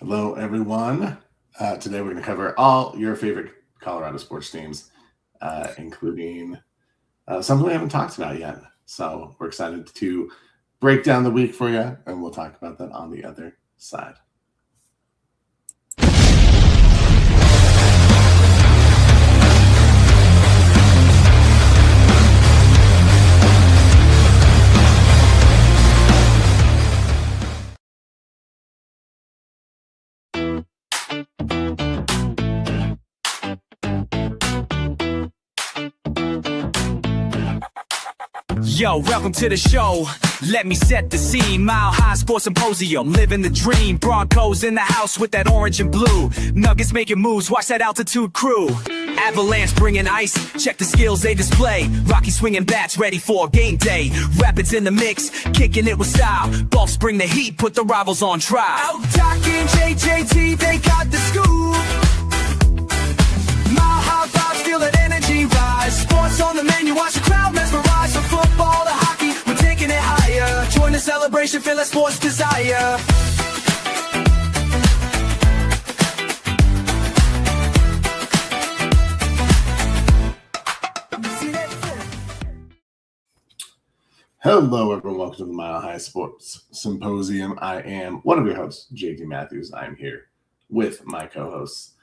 Hello, everyone. Today we're going to cover all your favorite Colorado sports teams, including something we haven't talked about yet. So we're excited to break down the week for you, and we'll talk about that on the other side. Yo, welcome to the show. Let me set the scene. Mile High Sports Symposium, living the dream. Broncos in the house with that orange and blue. Nuggets making moves, watch that altitude crew. Avalanche bringing ice, check the skills they display. Rocky swinging bats, ready for game day. Rapids in the mix, kicking it with style. Buffs bring the heat, put the rivals on trial. Out talking JJT, they got the scoop. Mile High vibes, feel that energy rise. Sports on the menu, watch the crowd mesmerize. From football to hockey, we're taking it higher. Join the celebration, feel that sports desire. Hello, everyone. Welcome to the Mile High Sports Symposium. I am one of your hosts, JT Matthews. I'm here with my co-hosts,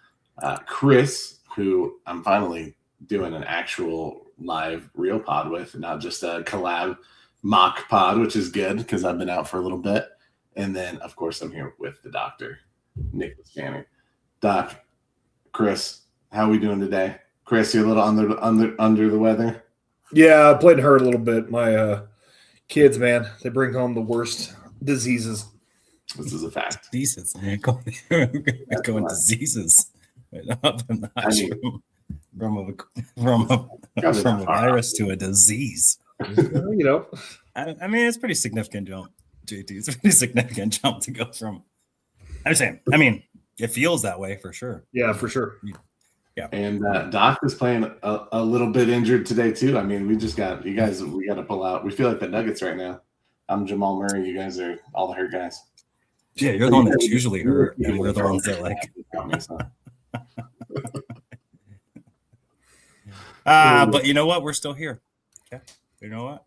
Chris, who I'm finally doing an actual live real pod with, not just a collab mock pod, which is good because I've been out for a little bit. And then, of course, I'm here with the doctor, Nicholas Channing. Doc, Chris, how are we doing today? Chris, you're a little under the weather? Yeah, I played hurt a little bit. My kids, man, they bring home the worst diseases. This is a fact. Diseases. Going diseases. From a virus to a disease. You know, I mean, it's a pretty significant jump, JT. It's a pretty significant jump to go from. I'm saying, I mean, it feels that way for sure. Yeah, for sure. Yeah. And Doc is playing a little bit injured today, too. I mean, we got to pull out. We feel like the Nuggets right now. I'm Jamal Murray. You guys are all the hurt guys. Yeah, you're the one that's usually hurt, and we're the ones that like. But you know what? We're still here. Okay. You know what?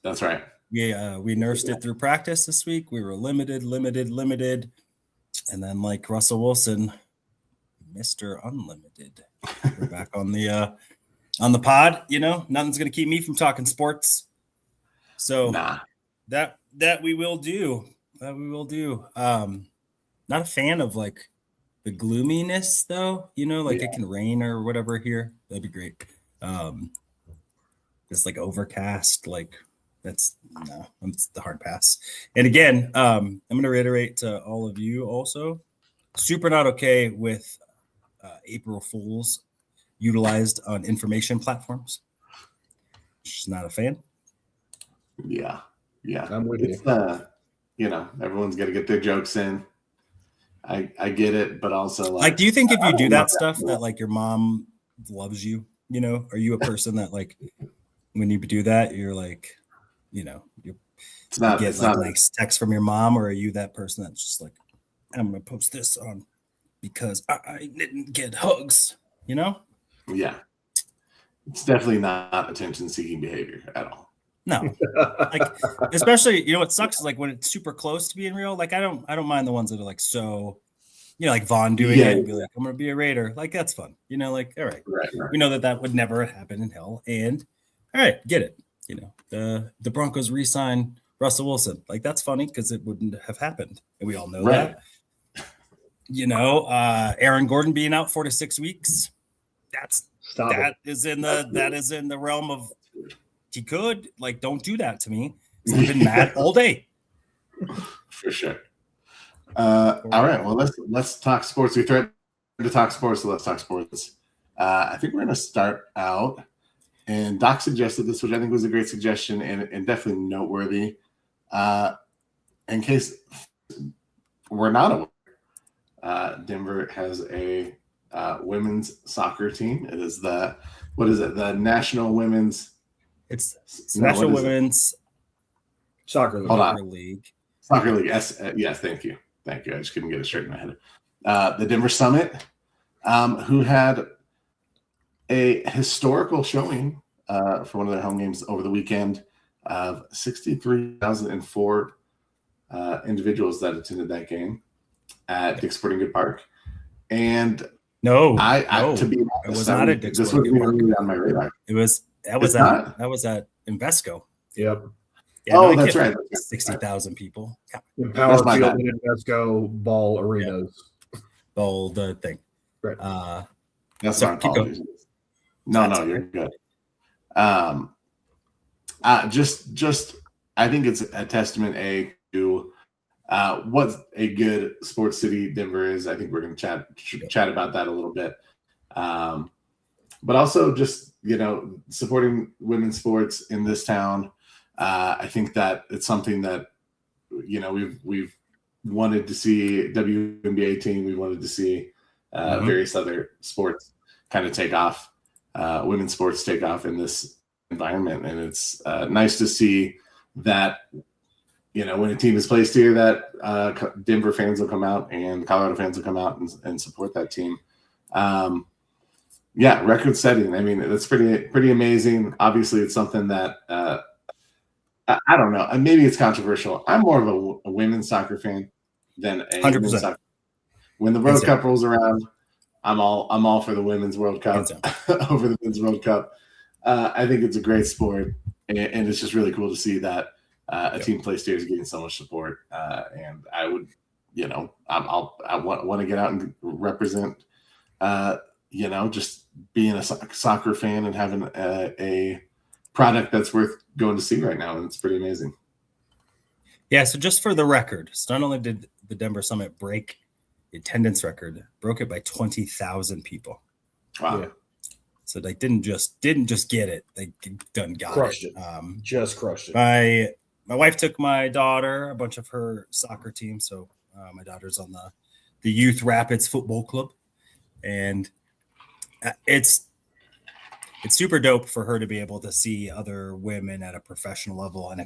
That's right. We nursed it through practice this week. We were limited. And then like Russell Wilson, Mr. Unlimited. We're back on the pod, you know. Nothing's gonna keep me from talking sports. So that we will do. Not a fan of like the gloominess though, you know, like it can rain or whatever here. That'd be great. It's like overcast, like it's the hard pass. And again, I'm going to reiterate to all of you also, super not okay with April Fools utilized on information platforms. Just not a fan. Yeah. I'm with you. You know, everyone's got to get their jokes in. I get it, but also like do you think if you do that stuff that like your mom loves you? You know, are you a person that like when you do that, you're like, you know, you get like text from your mom, or are you that person that's just like, I'm gonna post this on because I didn't get hugs, you know? Yeah, it's definitely not attention-seeking behavior at all. No, like especially, you know, what sucks is like when it's super close to being real. Like I don't mind the ones that are like so. You know, like Vaughn doing it and be like, I'm going to be a Raider. Like, that's fun. You know, like, all right. We know that would never happen in hell. And, all right, get it. You know, the Broncos re-sign Russell Wilson. Like, that's funny because it wouldn't have happened. And we all know that. You know, Aaron Gordon being out 4 to 6 weeks. That is in the realm of he could. Like, don't do that to me. I've been mad all day. For sure. All right, well, let's talk sports. We threatened to talk sports, so let's talk sports. I think we're going to start out, and Doc suggested this, which I think was a great suggestion and definitely noteworthy. In case we're not aware, Denver has a women's soccer team. It is the National Women's. It's National Women's Soccer League. Soccer League. Soccer League. Yes, thank you. Thank you. I just couldn't get it straight in my head. The Denver Summit, who had a historical showing for one of their home games over the weekend of 63,004 individuals that attended that game at Dick's Sporting Good Park. And to be honest, it was not at Dick's Sporting Good Park. Really on my radar. That was at Invesco. Yep. Yeah, that's right. 60,000 people. Yeah. Empower Field and Invesco Ball Arenas. Ball, the thing. Right. That's my apologies. No, you're good. Just I think it's a testament to what a good sports city Denver is. I think we're going to chat about that a little bit. But also just, supporting women's sports in this town. I think that it's something that, we've wanted to see WNBA team. We wanted to see various other sports kind of take off, women's sports take off in this environment. And it's nice to see that, when a team is placed here, that Denver fans will come out and Colorado fans will come out and support that team. Record setting. I mean, that's pretty amazing. Obviously, it's something that I don't know. Maybe it's controversial. I'm more of a women's soccer fan than a 100%. Women's soccer. When the World Cup rolls around, I'm all for the Women's World Cup over the Men's World Cup. I think it's a great sport, and it's just really cool to see that a team placed here is getting so much support. And I would, I want to get out and represent. Just being a soccer fan and having a product that's worth going to see right now. And it's pretty amazing. Yeah. So just for the record, so not only did the Denver Summit break the attendance record, broke it by 20,000 people. Wow. Yeah. So they didn't just get it. They done got crushed it. Just crushed it. My wife took my daughter, a bunch of her soccer team. So my daughter's on the Youth Rapids Football Club. And it's super dope for her to be able to see other women at a professional level, and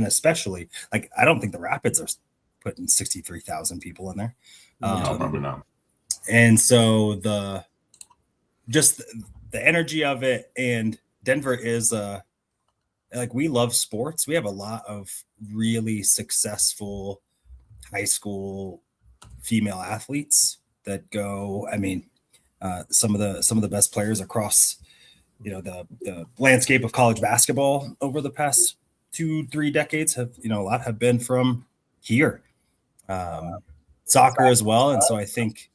especially like I don't think the Rapids are putting 63,000 people in there. No, probably not. And so the energy of it, and Denver is we love sports. We have a lot of really successful high school female athletes that go. I mean, some of the best players across, the landscape of college basketball over the past 2-3 decades have, a lot have been from here, soccer as well. And so I think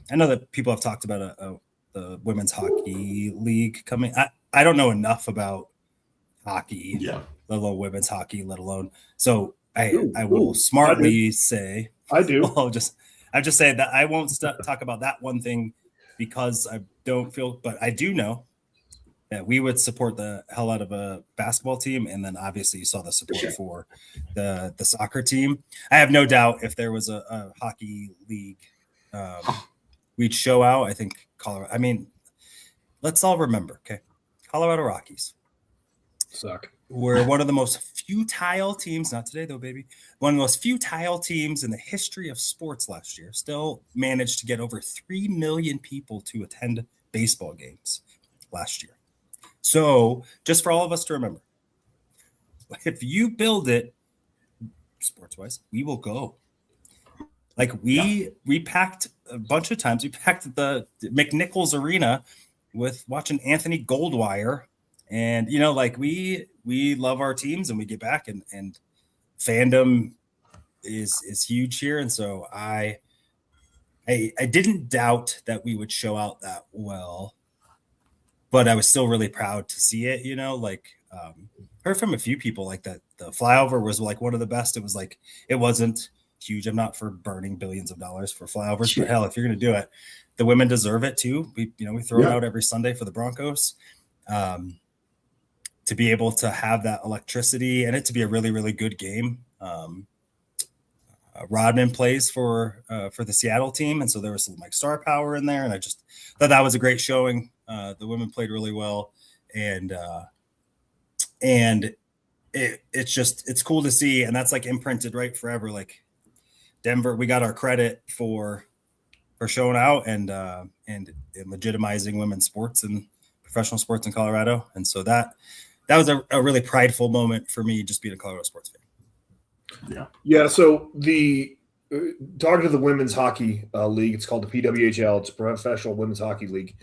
I know that people have talked about the women's hockey league coming. I don't know enough about hockey, let alone women's hockey, let alone. So I will smartly say I do. I'll just say that I won't talk about that one thing because I don't feel, but I do know that we would support the hell out of a basketball team. And then obviously you saw the support for the soccer team. I have no doubt if there was a hockey league, we'd show out. I think Colorado, I mean, let's all remember, okay? Colorado Rockies suck. We're one of the most futile teams, not today though, baby. One of the most futile teams in the history of sports last year. Still managed to get over 3 million people to attend baseball games last year. So just for all of us to remember, if you build it sports-wise, we will go. Like we packed a bunch of times. We packed the McNichols Arena with watching Anthony Goldwire. And, we love our teams and we get back and fandom is huge here. And so I didn't doubt that we would show out that well, but I was still really proud to see it, heard from a few people like that. The flyover was like one of the best. It was like, it wasn't huge. I'm not for burning billions of dollars for flyovers, but hell, if you're going to do it, the women deserve it too. We throw it out every Sunday for the Broncos. To be able to have that electricity and it to be a really, really good game. Rodman plays for the Seattle team. And so there was some star power in there. And I just thought that was a great showing. The women played really well. And it's cool to see, and that's like imprinted right forever. Like Denver, we got our credit for showing out and legitimizing women's sports and professional sports in Colorado, and so that was a really prideful moment for me, just being a Colorado sports fan. Yeah. So the talking to the women's hockey league, it's called the PWHL. It's a professional women's hockey league.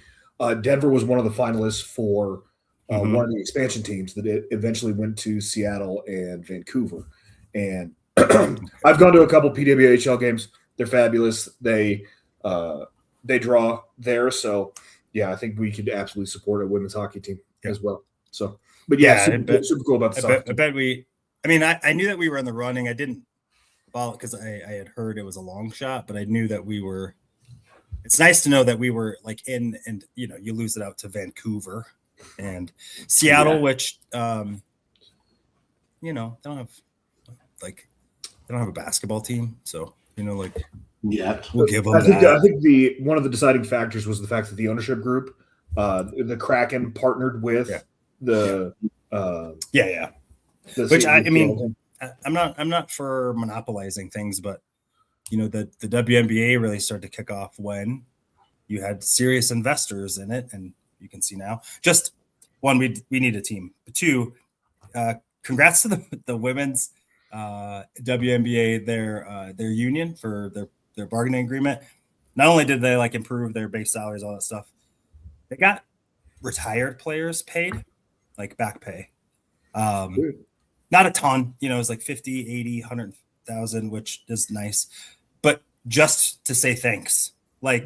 Denver was one of the finalists for one of the expansion teams that eventually went to Seattle and Vancouver. And I've gone to a couple PWHL games. They're fabulous. They draw there. So, yeah, I think we could absolutely support a women's hockey team as well. So, but super cool about the I bet I knew that we were in the running. I didn't follow because I had heard it was a long shot, but I knew that we were. It's nice to know that we were like in, and you lose it out to Vancouver and Seattle, which they don't have a basketball team, so we'll give them I think one of the deciding factors was the fact that the ownership group, the Kraken, partnered with which I'm not for monopolizing things, but the WNBA really started to kick off when you had serious investors in it, and you can see now. Just one, we need a team. But two, congrats to the women's WNBA, their union for their bargaining agreement. Not only did they improve their base salaries, all that stuff, they got retired players paid, like back pay. Not a ton, it was like 50, 80, 100,000, which is nice. But just to say thanks, they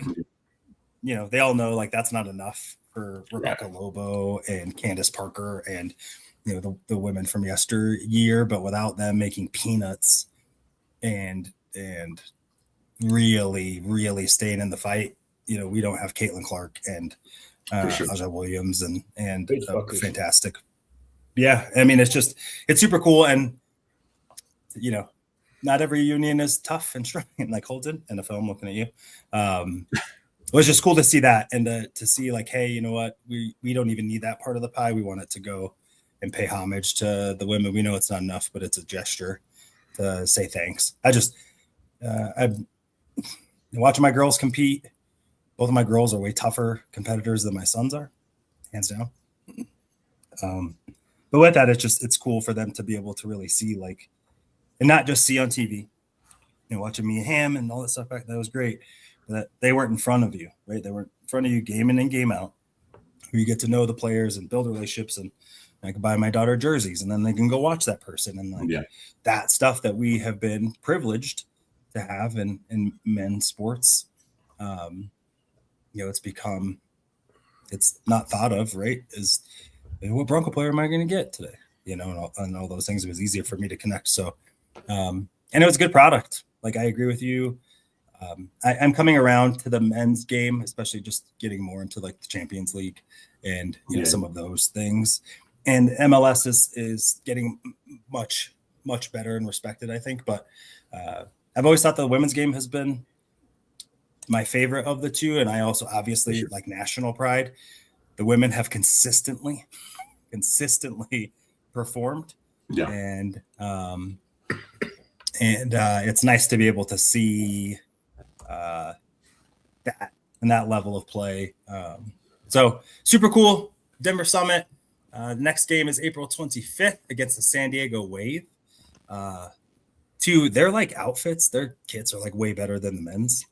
all know that's not enough for Rebecca Lobo and Candace Parker and the women from yesteryear, but without them making peanuts and really, really staying in the fight, we don't have Caitlin Clark and Aja Williams and fantastic. Yeah, I mean, it's super cool, and not every union is tough and strong. Like Holden, NFL, I'm looking at you. It was just cool to see that, and to see hey, you know what, we don't even need that part of the pie. We want it to go and pay homage to the women. We know it's not enough, but it's a gesture to say thanks. I'm watching my girls compete. Both of my girls are way tougher competitors than my sons are, hands down. But with that, it's cool for them to be able to really see and not just see on TV, watching Mia Hamm and all that stuff back. That was great. But they weren't in front of you, right? They weren't in front of you game in and game out. You get to know the players and build relationships, and I can buy my daughter jerseys, and then they can go watch that person. And that stuff that we have been privileged to have in men's sports, it's not thought of, right? Is what Bronco player am I going to get today? And all those things. It was easier for me to connect. So, and it was a good product. I agree with you. I'm coming around to the men's game, especially just getting more into the Champions League and some of those things. And MLS is getting much, much better and respected, I think. But I've always thought the women's game has been my favorite of the two. And I also obviously like national pride. The women have consistently performed. Yeah. And it's nice to be able to see that and that level of play. So super cool. Denver Summit. The next game is April 25th against the San Diego Wave. Their outfits, their kits are way better than the men's.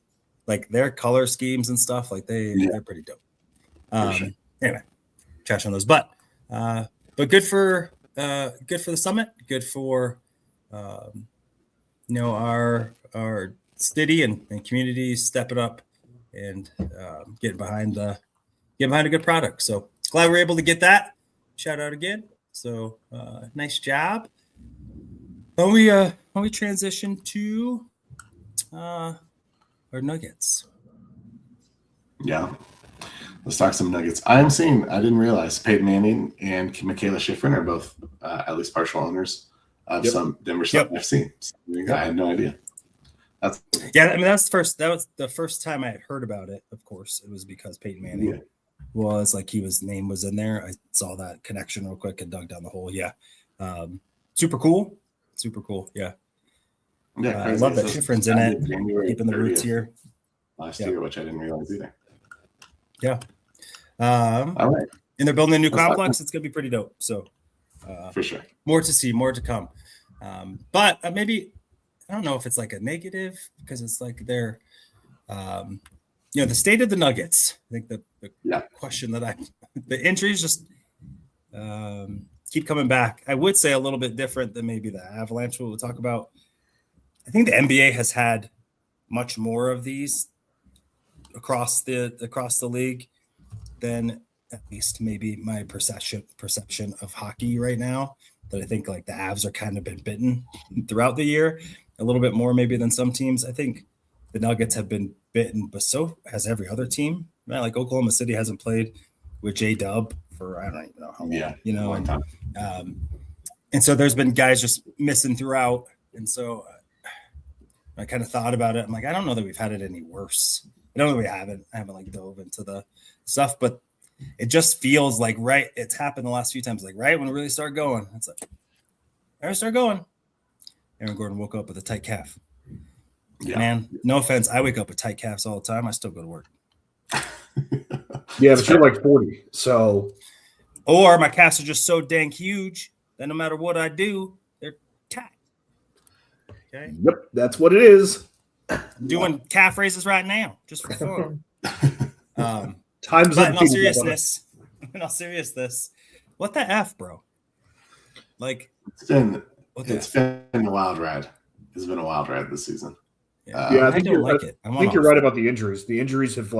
Their color schemes and stuff, they're pretty dope. Anyway, trash on those, but good for the summit. Good for our city and community stepping up and getting behind a good product. So glad we're able to get that. Shout out again. So nice job. When we transition to our Nuggets. Yeah. Let's talk some Nuggets. I didn't realize Peyton Manning and Michaela Schifrin are both at least partial owners of some Denver stuff I've seen. So, I had no idea. That was the first time I had heard about it. Of course, it was because Peyton Manning was his name was in there. I saw that connection real quick and dug down the hole. Yeah. super cool. Super cool. Yeah. Yeah, I love that Schifrin's in it. January Keeping the roots 30th here. last year, which I didn't realize either. Yeah. All right. And they're building a new Let's complex. It's gonna be pretty dope. So for sure. more to see, more to come. But maybe I don't know if it's like a negative because it's like they're the state of the Nuggets. I think the question that the injuries just keep coming back. I would say a little bit different than maybe the Avalanche we'll talk about. I think the NBA has had much more of these across the league than at least maybe my perception of hockey right now. That I think like the Avs are kind of been bitten throughout the year a little bit more maybe than some teams. I think the Nuggets have been bitten, but so has every other team. Man, like Oklahoma City hasn't played with J-Dub for I don't even know how long. And so there's been guys just missing throughout, and so I kind of thought about it. I'm like, I don't know that we've had it any worse. I don't know that we haven't. I haven't like dove into the stuff, but it just feels like it's happened the last few times. Like right when we really start going, it's like I start going. Aaron Gordon woke up with a tight calf. Yeah. Man, no offense. I wake up with tight calves all the time. I still go to work. Yeah, but you're like 40. So, or my calves are just so dang huge that no matter what I do, they're tight. Okay. Yep, that's what it is. I'm doing calf raises right now, just for fun. Times but in all seriousness, what the F, bro? Like it's been a wild ride. It's been a wild ride this season. I think you're right about the injuries. The injuries have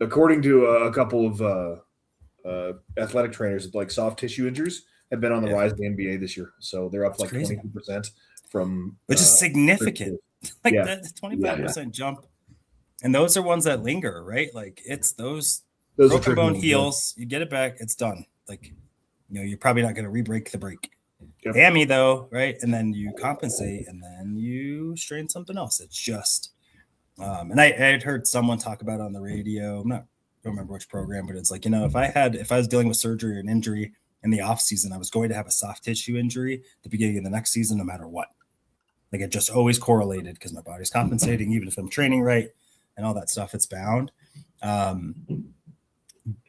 according to a couple of athletic trainers, like soft tissue injuries have been on the rise in the NBA this year. So they're up 22% from, which is significant. That's 25% jump. And those are ones that linger, right? Like it's those broken bone heals. You get it back, it's done. Like, you're probably not going to re-break the break. Yep. Hammy though, right? And then you compensate, and then you strain something else. It's just, and I had heard someone talk about it on the radio. I don't remember which program, but it's like, if I was dealing with surgery or an injury in the off season, I was going to have a soft tissue injury at the beginning of the next season, no matter what. Like it just always correlated because my body's compensating, even if I'm training right and all that stuff. It's bound.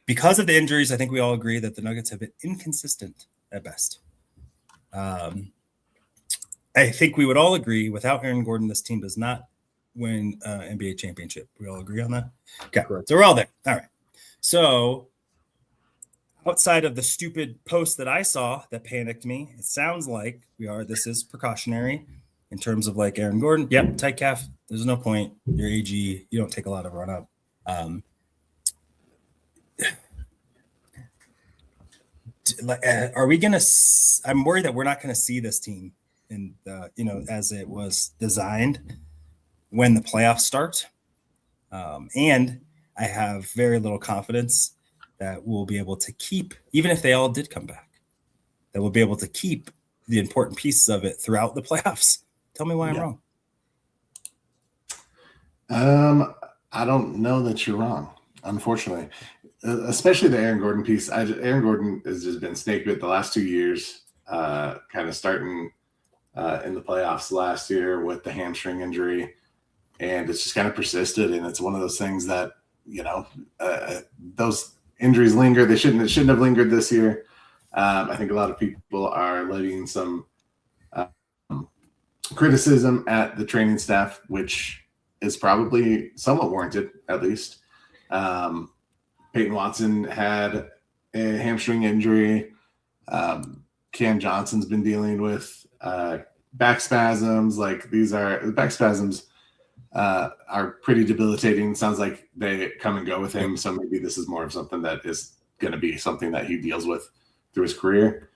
Because of the injuries, I think we all agree that the Nuggets have been inconsistent at best. I think we would all agree without Aaron Gordon, this team does not win NBA championship. We all agree on that? Okay. Correct. So we're all there. All right. So outside of the stupid post that I saw that panicked me, it sounds like this is precautionary in terms of like Aaron Gordon. Yep. Tight calf. There's no point. You're AG. You don't take a lot of run up. Are we going to, I'm worried that we're not going to see this team in as it was designed when the playoffs start. And I have very little confidence that we'll be able to keep, even if they all did come back, that we'll be able to keep the important pieces of it throughout the playoffs. Tell me why I'm wrong. I don't know that you're wrong, unfortunately. Especially the Aaron Gordon piece. Aaron Gordon has just been snake bit the last 2 years, kind of starting in the playoffs last year with the hamstring injury. And it's just kind of persisted. And it's one of those things that, those injuries linger. It shouldn't have lingered this year. I think a lot of people are levying some criticism at the training staff, which is probably somewhat warranted, at least. Peyton Watson had a hamstring injury. Cam Johnson's been dealing with back spasms. Like the back spasms are pretty debilitating. Sounds like they come and go with him. So maybe this is more of something that is going to be something that he deals with through his career.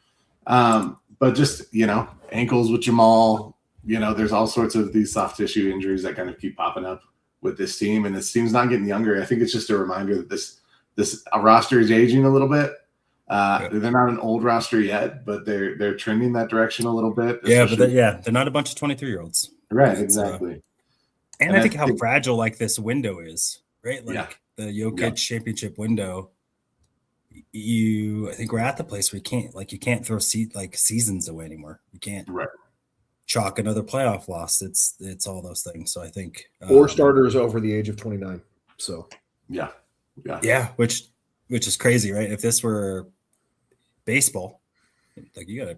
But just, ankles with Jamal, there's all sorts of these soft tissue injuries that kind of keep popping up with this team. And this team's not getting younger. I think it's just a reminder that this roster is aging a little bit. They're not an old roster yet, but they're trending that direction a little bit. Yeah, but they're not a bunch of 23-year-olds. Right, exactly. And I think how fragile like this window is, right? Like the Jokic championship window. I think we're at the place where you can't throw seasons away anymore. You can't chalk another playoff loss. It's all those things. So I think 4 starters over the age of 29. So yeah, which is crazy, right? If this were baseball, like you got a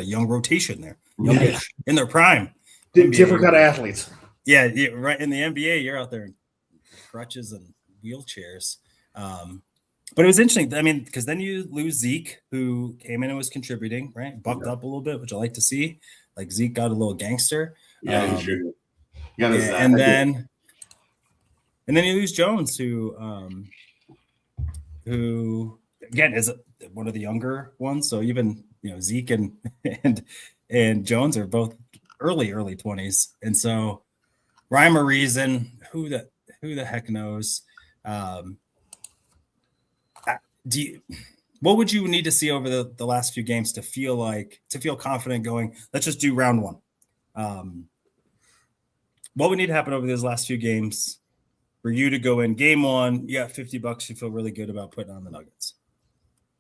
young rotation there, youngish in their prime. Different kind of athletes. Yeah, right. In the NBA, you're out there in crutches and wheelchairs. But it was interesting. I mean, because then you lose Zeke, who came in and was contributing, right? Bucked up a little bit, which I like to see. Like Zeke got a little gangster. Yeah, he sure did. And then you lose Jones, who again is one of the younger ones. So even Zeke and Jones are both early 20s, and so rhyme or reason, who the heck knows? What would you need to see over the last few games to feel confident going, let's just do round one? What would need to happen over those last few games for you to go in game one? You got $50. You feel really good about putting on the Nuggets.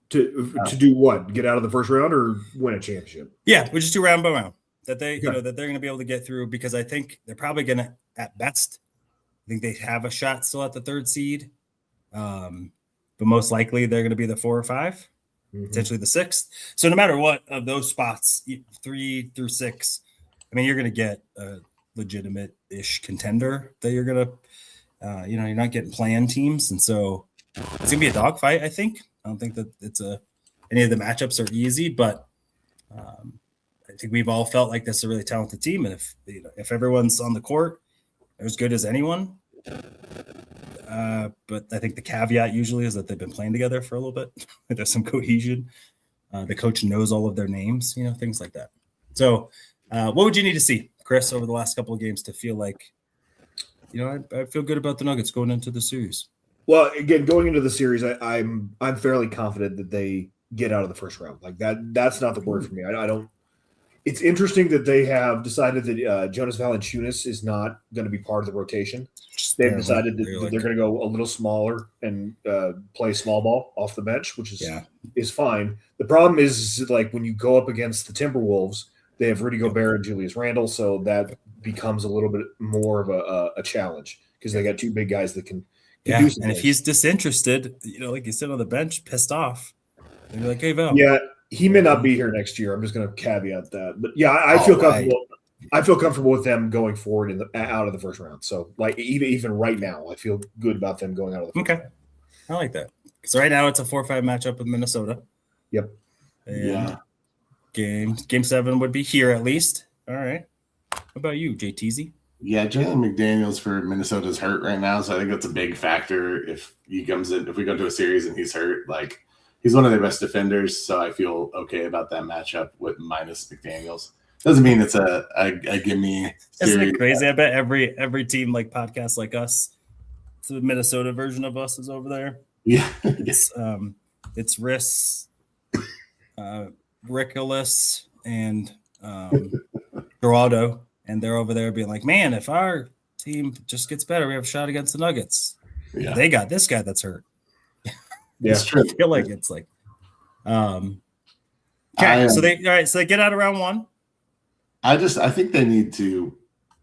To do what? Get out of the first round or win a championship? Yeah, we just do round by round. That they, that they're going to be able to get through, because I think they're probably going to, at best, I think they have a shot still at the 3rd seed. But most likely they're going to be the 4 or 5, potentially the 6th. So no matter what of those spots, 3 through 6, I mean, you're going to get a legitimate-ish contender that you're going to, you're not getting play-in teams. And so it's going to be a dogfight, I think. I don't think that any of the matchups are easy, but I think we've all felt like this is a really talented team. And if everyone's on the court, they're as good as anyone. But I think the caveat usually is that they've been playing together for a little bit. There's some cohesion. The coach knows all of their names, things like that. So what would you need to see, Chris, over the last couple of games to feel like, I feel good about the Nuggets going into the series? Well, again, going into the series, I'm fairly confident that they get out of the first round. Like that's not the word for me. I don't. It's interesting that they have decided that Jonas Valanciunas is not going to be part of the rotation. They've decided that they're going to go a little smaller and play small ball off the bench, which is fine. The problem is like when you go up against the Timberwolves, they have Rudy Gobert and Julius Randle, so that becomes a little bit more of a challenge because they got 2 big guys that can do some and things. if he's disinterested, like you sit on the bench, pissed off, they'd be like, "Hey, Val." Yeah. He may not be here next year. I'm just going to caveat that, but yeah, I feel comfortable. I feel comfortable with them going forward out of the first round. So, like even right now, I feel good about them going out of the first round. I like that. So right now it's a 4-5 matchup with Minnesota. Yep. And game 7 would be here at least. All right. What about you, JTZ? Yeah, Jalen McDaniels for Minnesota's hurt right now, so I think that's a big factor. If he comes in, if we go to a series and he's hurt, like. He's one of their best defenders, so I feel okay about that matchup with minus McDaniels. Doesn't mean it's a gimme series. Isn't it crazy? I bet every team like podcast like us, the Minnesota version of us is over there. Yeah, it's Riss, Rickolas, and Geraldo, and they're over there being like, "Man, if our team just gets better, we have a shot against the Nuggets." Yeah. They got this guy that's hurt. Yeah, it's true. I feel like it's like, so they get out of round 1. I think they need to.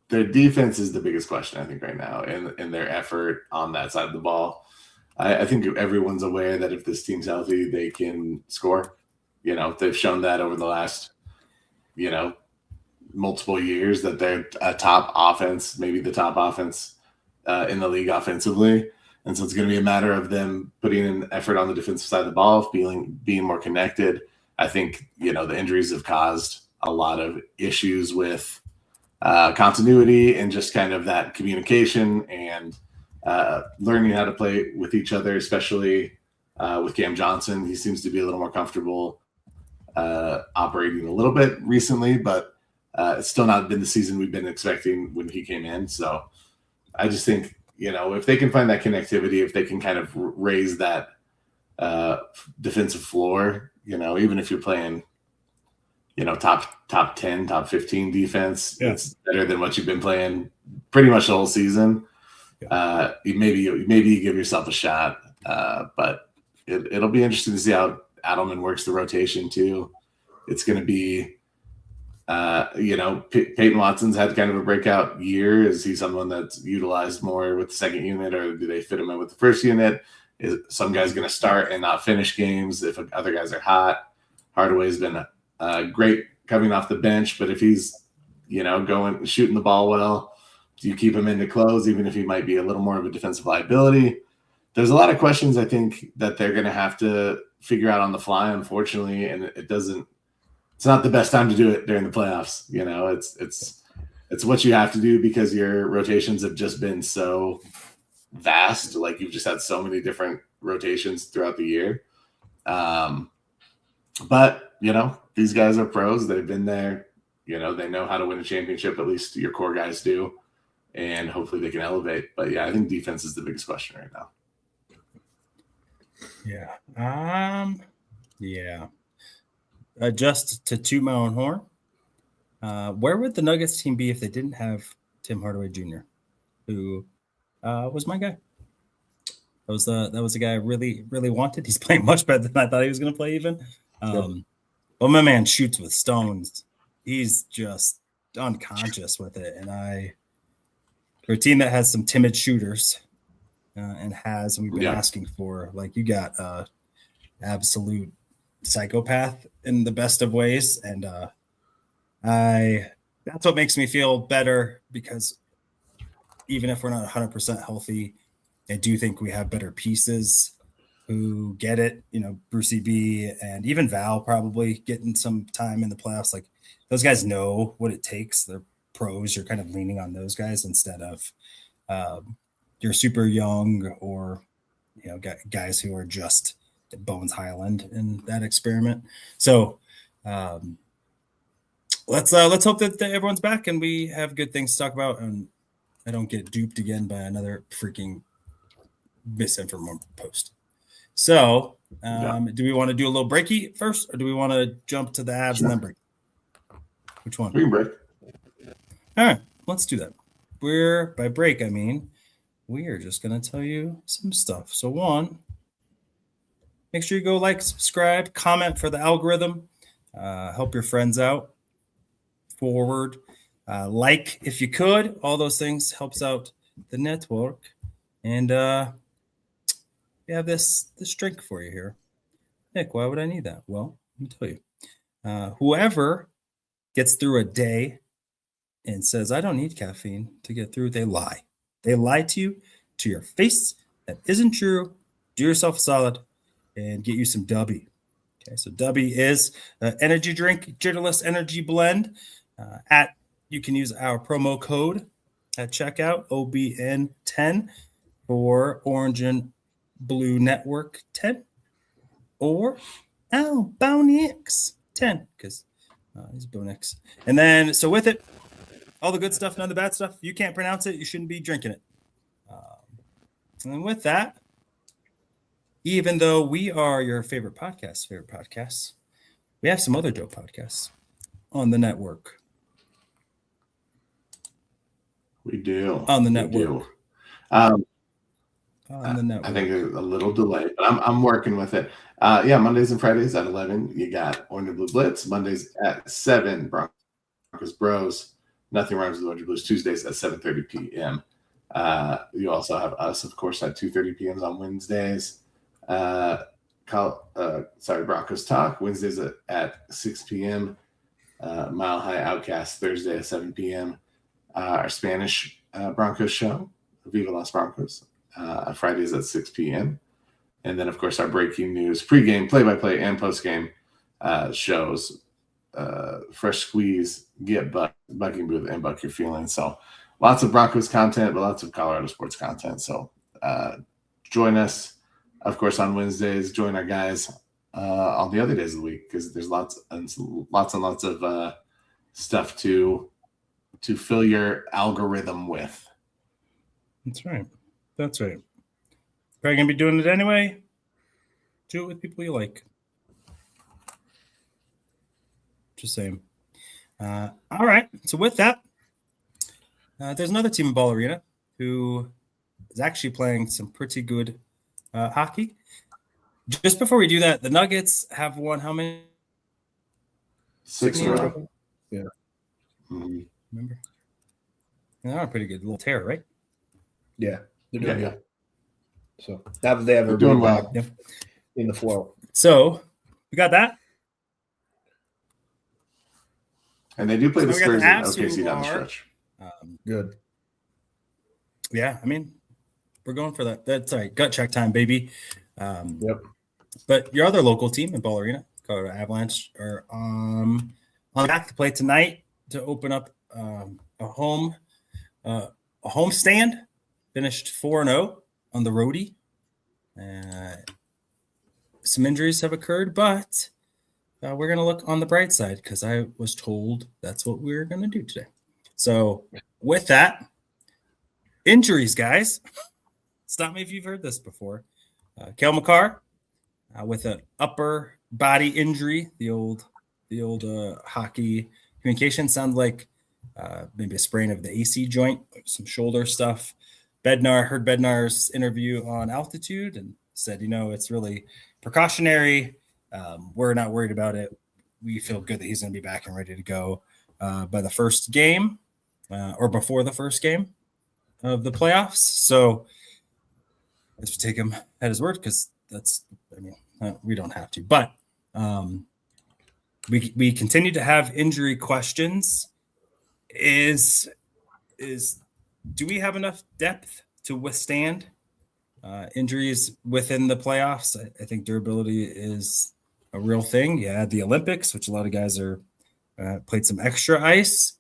Their defense is the biggest question, I think, right now, and their effort on that side of the ball. I think everyone's aware that if this team's healthy, they can score. They've shown that over the last, multiple years that they're a top offense, maybe the top offense in the league offensively. And so it's going to be a matter of them putting in effort on the defensive side of the ball, being more connected. I think, the injuries have caused a lot of issues with continuity and just kind of that communication and learning how to play with each other, especially with Cam Johnson. He seems to be a little more comfortable operating a little bit recently, but it's still not been the season we've been expecting when he came in. So I just think, if they can find that connectivity, if they can kind of raise that defensive floor, even if you're playing, top 10, top 15 defense, it's better than what you've been playing pretty much the whole season. Maybe you give yourself a shot, but it'll be interesting to see how Adelman works the rotation too. It's going to be, Peyton Watson's had kind of a breakout year. Is he someone that's utilized more with the second unit, or do they fit him in with the first unit? Is some guy's going to start and not finish games if other guys are hot? Hardaway's been great coming off the bench, but if he's, going shooting the ball well, do you keep him in to close, even if he might be a little more of a defensive liability? There's a lot of questions I think that they're going to have to figure out on the fly, unfortunately, and it's not the best time to do it during the playoffs. It's what you have to do because your rotations have just been so vast. Like, you've just had so many different rotations throughout the year. But these guys are pros. They've been there. They know how to win a championship. At least your core guys do. And hopefully they can elevate. But yeah, I think defense is the biggest question right now. Yeah. Just to toot my own horn, where would the Nuggets team be if they didn't have Tim Hardaway Jr., who was my guy? That was the guy I really, really wanted. He's playing much better than I thought he was going to play even. But my man shoots with stones. He's just unconscious with it. And for a team that has some timid shooters and we've been asking for, like, you got absolute psychopath in the best of ways. And that's what makes me feel better, because even if we're not 100% healthy, I do think we have better pieces who get it. Brucey B and even Val probably getting some time in the playoffs. Like, those guys know what it takes. They're pros. You're kind of leaning on those guys instead of you're super young or guys who are just Bones Highland in that experiment. So let's hope that everyone's back and we have good things to talk about, and I don't get duped again by another freaking misinformed post. So do we want to do a little breaky first, or do we want to jump to the Avs and then break? Which one? We can break. All right, let's do that. By break, I mean we are just going to tell you some stuff. So one, make sure you go like, subscribe, comment for the algorithm. Help your friends out. Forward. Like if you could. All those things helps out the network. And we have this drink for you here. Nick, why would I need that? Well, let me tell you. Whoever gets through a day and says, I don't need caffeine to get through, they lie. They lie to you, to your face. That isn't true. Do yourself a solid and get you some Dubby. Okay, so Dubby is an energy drink, Jittlerless Energy Blend. You can use our promo code at checkout, OBN10, for Orange and Blue Network 10, or Bownix 10, because he's Bownix. And then, so with it, all the good stuff, none of the bad stuff. You can't pronounce it, you shouldn't be drinking it. And with that, even though we are your favorite podcasts, we have some other dope podcasts on the network. We do. On the network. On the network. I think there's a little delay, but I'm working with it. Mondays and Fridays at 11, you got Orange and Blue Blitz. Mondays at 7, Broncos Bros. Nothing Rhymes with Orange and Blues. Tuesdays at 7:30 p.m. You also have us, of course, at 2:30 p.m. on Wednesdays. Broncos Talk Wednesdays at 6 p.m. Mile High Oukast Thursday at 7 p.m. Our Spanish Broncos show, Viva Las Broncos, Fridays at 6 p.m. And then, of course, our breaking news, pregame, play-by-play, and postgame shows. Fresh Squeeze, Get Bucking Booth, and Buck Your Feelings. So lots of Broncos content, but lots of Colorado sports content. So join us, of course, on Wednesdays. Join our guys on the other days of the week, because there's lots and lots of stuff to fill your algorithm with. That's right. Probably gonna be doing it anyway. Do it with people you like. Just saying. All right. So with that, there's another team in Ball Arena who is actually playing some pretty good hockey. Just before we do that, the Nuggets have won how many? 6 in a row. Yeah. Mhm. Remember? They're on a pretty good little tear, right? Yeah. They're doing Yeah. good. So now that they have They're everybody doing well. back Yep. in the flow. So we got that. And they do play So the we got the Spurs and Avs OKC who down the are- stretch. Good. Yeah, I mean, we're going for that. That's all right. Gut check time, baby. Yep. But your other local team in Ball Arena, Colorado Avalanche, are on back to play tonight to open up a home stand. Finished 4-0 on the roadie. Some injuries have occurred, but we're going to look on the bright side because I was told that's what we're going to do today. So with that, injuries, guys. Stop me if you've heard this before. Cale Makar with an upper body injury. The old hockey communication sounds like maybe a sprain of the AC joint, some shoulder stuff. Heard Bednar's interview on Altitude and said, it's really precautionary. We're not worried about it. We feel good that he's going to be back and ready to go by the first game or before the first game of the playoffs. So let's take him at his word because we don't have to. But we continue to have injury questions. Do we have enough depth to withstand injuries within the playoffs? I think durability is a real thing. You add the Olympics, which a lot of guys are played some extra ice.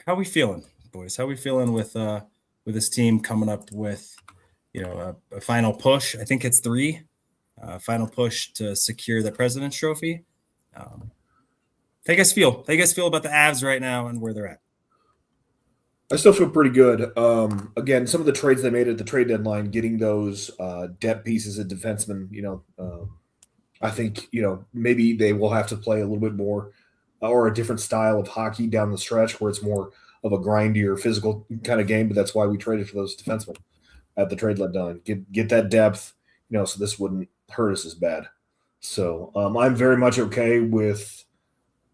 How are we feeling, boys? How are we feeling with this team coming up with a final push? I think it's 3 final push to secure the President's Trophy. How you guys feel? How you guys feel about the Avs right now and where they're at? I still feel pretty good. Again, some of the trades they made at the trade deadline, getting those depth pieces of defensemen, I think, maybe they will have to play a little bit more or a different style of hockey down the stretch where it's more of a grindier physical kind of game. But that's why we traded for those defensemen at the trade deadline. Get that depth, so this wouldn't hurt us as bad. So I'm very much okay with,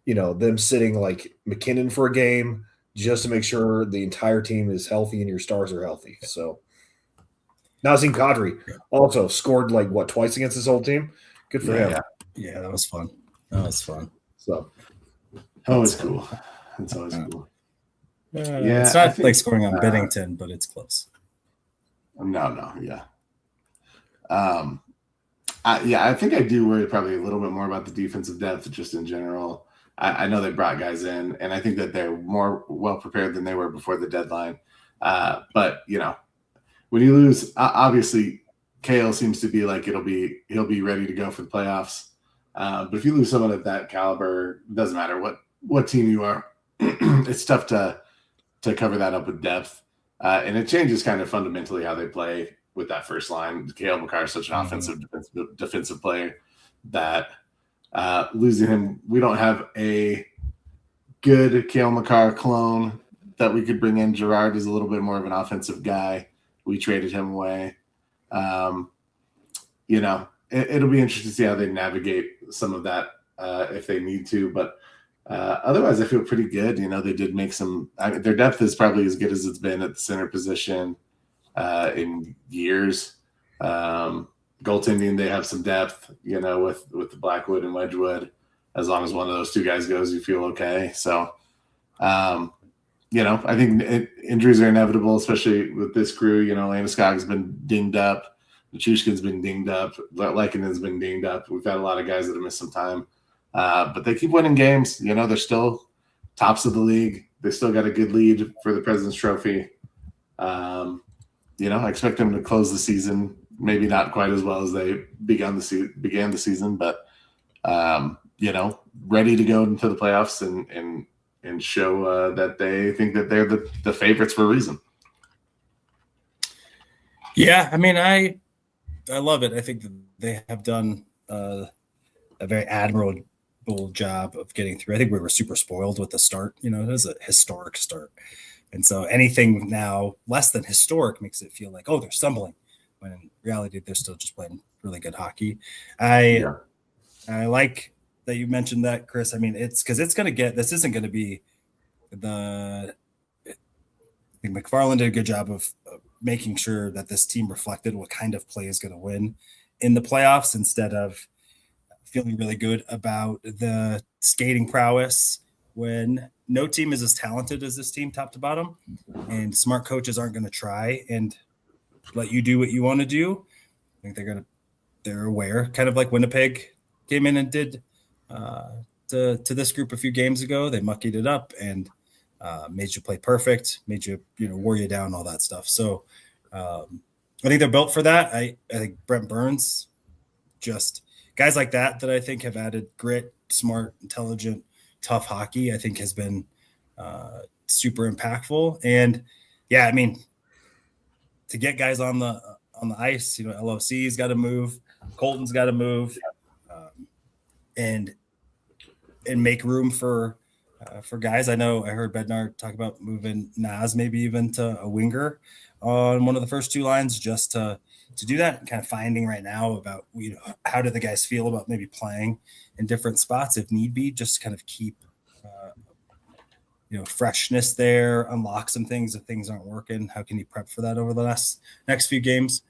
them sitting like McKinnon for a game just to make sure the entire team is healthy and your stars are healthy. So Nazem Kadri also scored twice against his whole team. Good for him. Yeah, that was fun. So Always cool. It's always cool. It's not like scoring on Bennington, but it's close. No, yeah. I think I do worry probably a little bit more about the defensive depth just in general. I know they brought guys in, and I think that they're more well prepared than they were before the deadline. But when you lose, obviously, Cale seems to be like he'll be ready to go for the playoffs. But if you lose someone of that caliber, it doesn't matter what team you are. It's tough to cover that up with depth, and it changes kind of fundamentally how they play with that first line. Cale Makar is such an offensive defensive player that. Losing him, we don't have a good Cale Makar clone that we could bring in. Gerard is a little bit more of an offensive guy. We traded him away. It'll be interesting to see how they navigate some of that if they need to. But otherwise, I feel pretty good. They did make their depth is probably as good as it's been at the center position in years. Goaltending, they have some depth, with the Blackwood and Wedgwood. As long as one of those two guys goes, you feel okay. So, I think injuries are inevitable, especially with this crew. Landeskog's been dinged up. Nichushkin's been dinged up. Leikkonen's been dinged up. We've had a lot of guys that have missed some time. But they keep winning games. They're still tops of the league. They still got a good lead for the President's Trophy. I expect them to close the season. Maybe not quite as well as they began the season, but ready to go into the playoffs and show that they think that they're the favorites for a reason. Yeah, I mean, I love it. I think that they have done a very admirable job of getting through. I think we were super spoiled with the start. It was a historic start, and so anything now less than historic makes it feel like, oh, they're stumbling. when in reality they're still just playing really good hockey. I like that you mentioned that, Chris. I mean, it's because it's going to get, this isn't going to be I think McFarland did a good job of making sure that this team reflected what kind of play is going to win in the playoffs instead of feeling really good about the skating prowess when no team is as talented as this team top to bottom, and smart coaches aren't going to try and let you do what you want to do. I think they're aware, kind of like Winnipeg came in and did to this group a few games ago. They muckied it up and made you play perfect, made you, wore you down, all that stuff. So I think they're built for that. I think Brent Burns, just guys like that I think have added grit, smart, intelligent, tough hockey, I think has been super impactful. And yeah, I mean, to get guys on the ice, LOC's got to move, Colton's got to move, and make room for guys. I heard Bednar talk about moving Nas maybe even to a winger on one of the first two lines, just to do that, and kind of finding right now about how do the guys feel about maybe playing in different spots if need be, just to kind of keep freshness there, unlock some things if things aren't working. How can you prep for that over the next few games?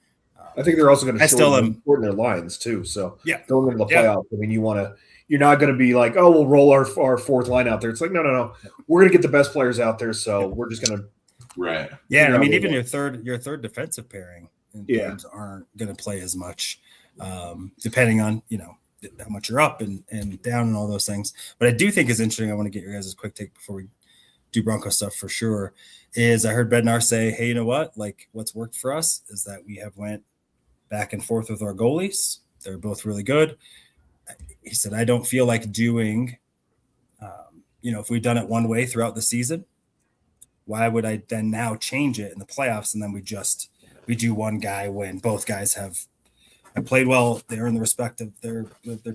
I think they're also going to shorten their lines too. So going into the playoffs, I mean, you're not going to be like, oh, we'll roll our fourth line out there. It's like, no. We're going to get the best players out there. So we're just going to. Right. Yeah. I mean, even your third defensive pairing in games aren't going to play as much, depending on, how much you're up and down and all those things. But I do think is interesting. I want to get your guys' quick take before we do Bronco stuff for sure, is I heard Bednar say, hey, you know what? Like, what's worked for us is that we have went back and forth with our goalies. They're both really good. He said, I don't feel like doing, if we've done it one way throughout the season, why would I then now change it in the playoffs? And then we do one guy when both guys have played well. They're in the respect of their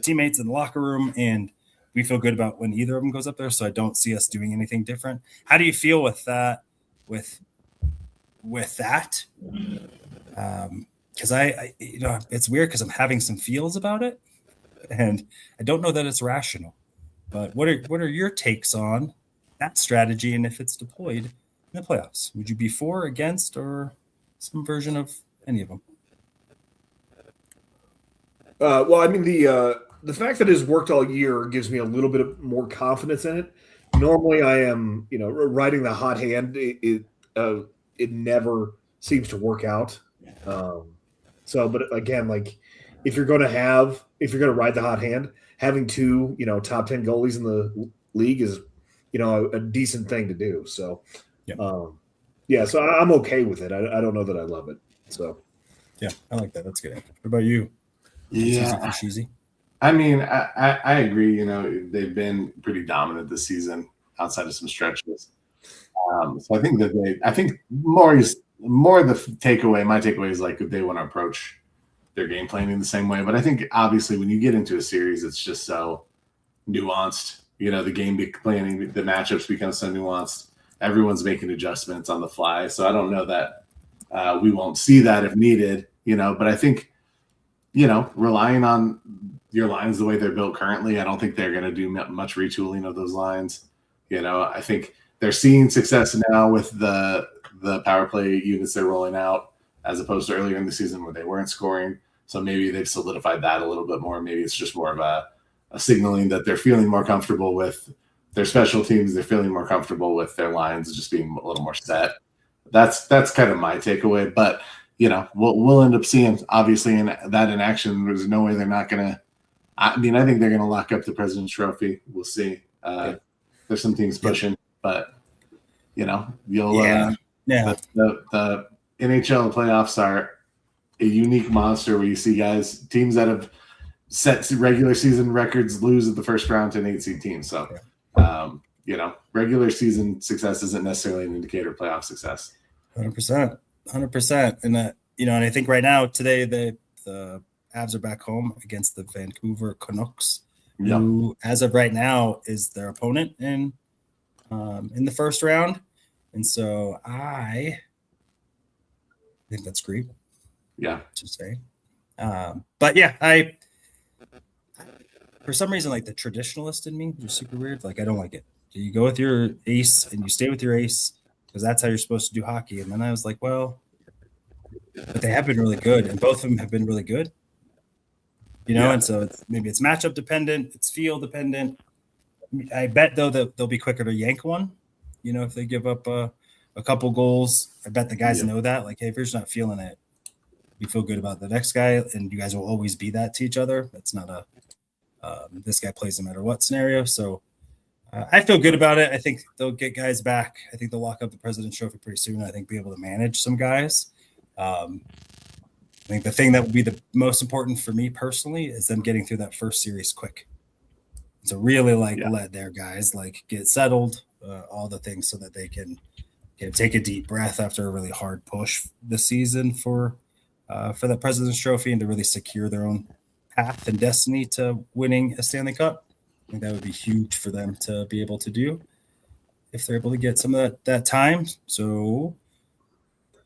teammates in the locker room, and we feel good about when either of them goes up there. So I don't see us doing anything different. How do you feel with that? With that? Because it's weird because I'm having some feels about it, and I don't know that it's rational. But what are your takes on that strategy, and if it's deployed in the playoffs? Would you be for, against, or some version of any of them? Well, I mean, the fact that it's worked all year gives me a little bit of more confidence in it. Normally, I am, riding the hot hand. It never seems to work out. But again, like if you're going to ride the hot hand, having two, top 10 goalies in the league is, a decent thing to do. So, so I'm okay with it. I don't know that I love it. So, yeah, I like that. That's good. What about you? Yeah. Cheesy. I mean, I agree. They've been pretty dominant this season outside of some stretches. So I think more the takeaway. My takeaway is like they want to approach their game planning the same way. But I think obviously when you get into a series, it's just so nuanced. The game planning, the matchups become so nuanced. Everyone's making adjustments on the fly. So I don't know that we won't see that if needed. But I think relying on your lines the way they're built currently, I don't think they're going to do much retooling of those lines. I think they're seeing success now with the power play units they're rolling out, as opposed to earlier in the season where they weren't scoring. So maybe they've solidified that a little bit more. Maybe it's just more of a signaling that they're feeling more comfortable with their special teams. They're feeling more comfortable with their lines just being a little more set. That's kind of my takeaway. But we'll end up seeing, obviously, in action. There's no way they're not going to. I mean, I think they're going to lock up the President's Trophy. We'll see. There's some teams pushing, but you'll. The NHL playoffs are a unique monster where you see teams that have set regular season records lose at the first round to an 8-seed team. So, regular season success isn't necessarily an indicator of playoff success. 100%. And and I think right now today the Avs are back home against the Vancouver Canucks, who as of right now is their opponent in the first round. And so I think that's great. Yeah. To say. But yeah, for some reason, like the traditionalist in me, which is super weird. Like I don't like it. You go with your ace and you stay with your ace because that's how you're supposed to do hockey. And then I was like, well, but they have been really good, and both of them have been really good. And so maybe it's matchup dependent, it's field dependent. I bet though that they'll be quicker to yank one. If they give up a couple goals, I bet the guys know that. Like, hey, if you're just not feeling it, you feel good about the next guy, and you guys will always be that to each other. It's not a this guy plays no matter what scenario. So I feel good about it. I think they'll get guys back. I think they'll lock up the President's Trophy pretty soon. I think be able to manage some guys. I think the thing that will be the most important for me personally is them getting through that first series quick. So really let their guys get settled, all the things so that they can take a deep breath after a really hard push this season for the President's Trophy and to really secure their own path and destiny to winning a Stanley Cup. I think that would be huge for them to be able to do if they're able to get some of that time. So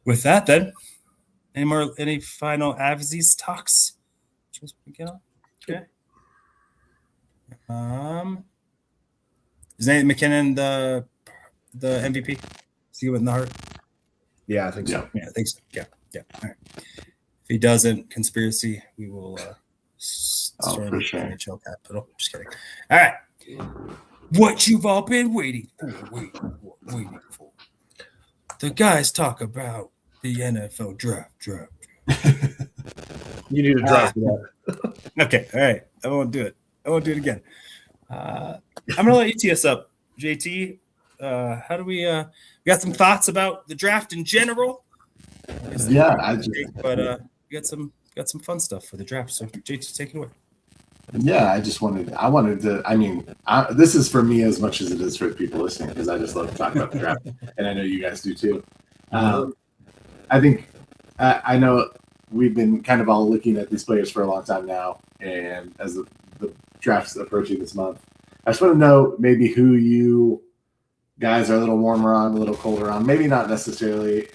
with that, then, any final Avsies talks? Just get on. Okay. Is Nate McKinnon the MVP? Is he with the Heart? Yeah, I think so. Yeah, I think so. Yeah. All right. If he doesn't, conspiracy, we will storm the NHL capital. Just kidding. All right. What you've all been waiting for. The guys talk about the NFL draft. You need a draft for that. Okay. All right. I won't do it again. I'm gonna let you tee us up, JT. How do we got some thoughts about the draft in general? Yeah, you got some fun stuff for the draft. So JT, take it away. Yeah, I wanted to. I mean, this is for me as much as it is for the people listening because I just love to talk about the draft, and I know you guys do too. I think I know we've been kind of all looking at these players for a long time now, and as the draft's approaching this month, I just want to know maybe who you guys are a little warmer on, a little colder on. Maybe not necessarily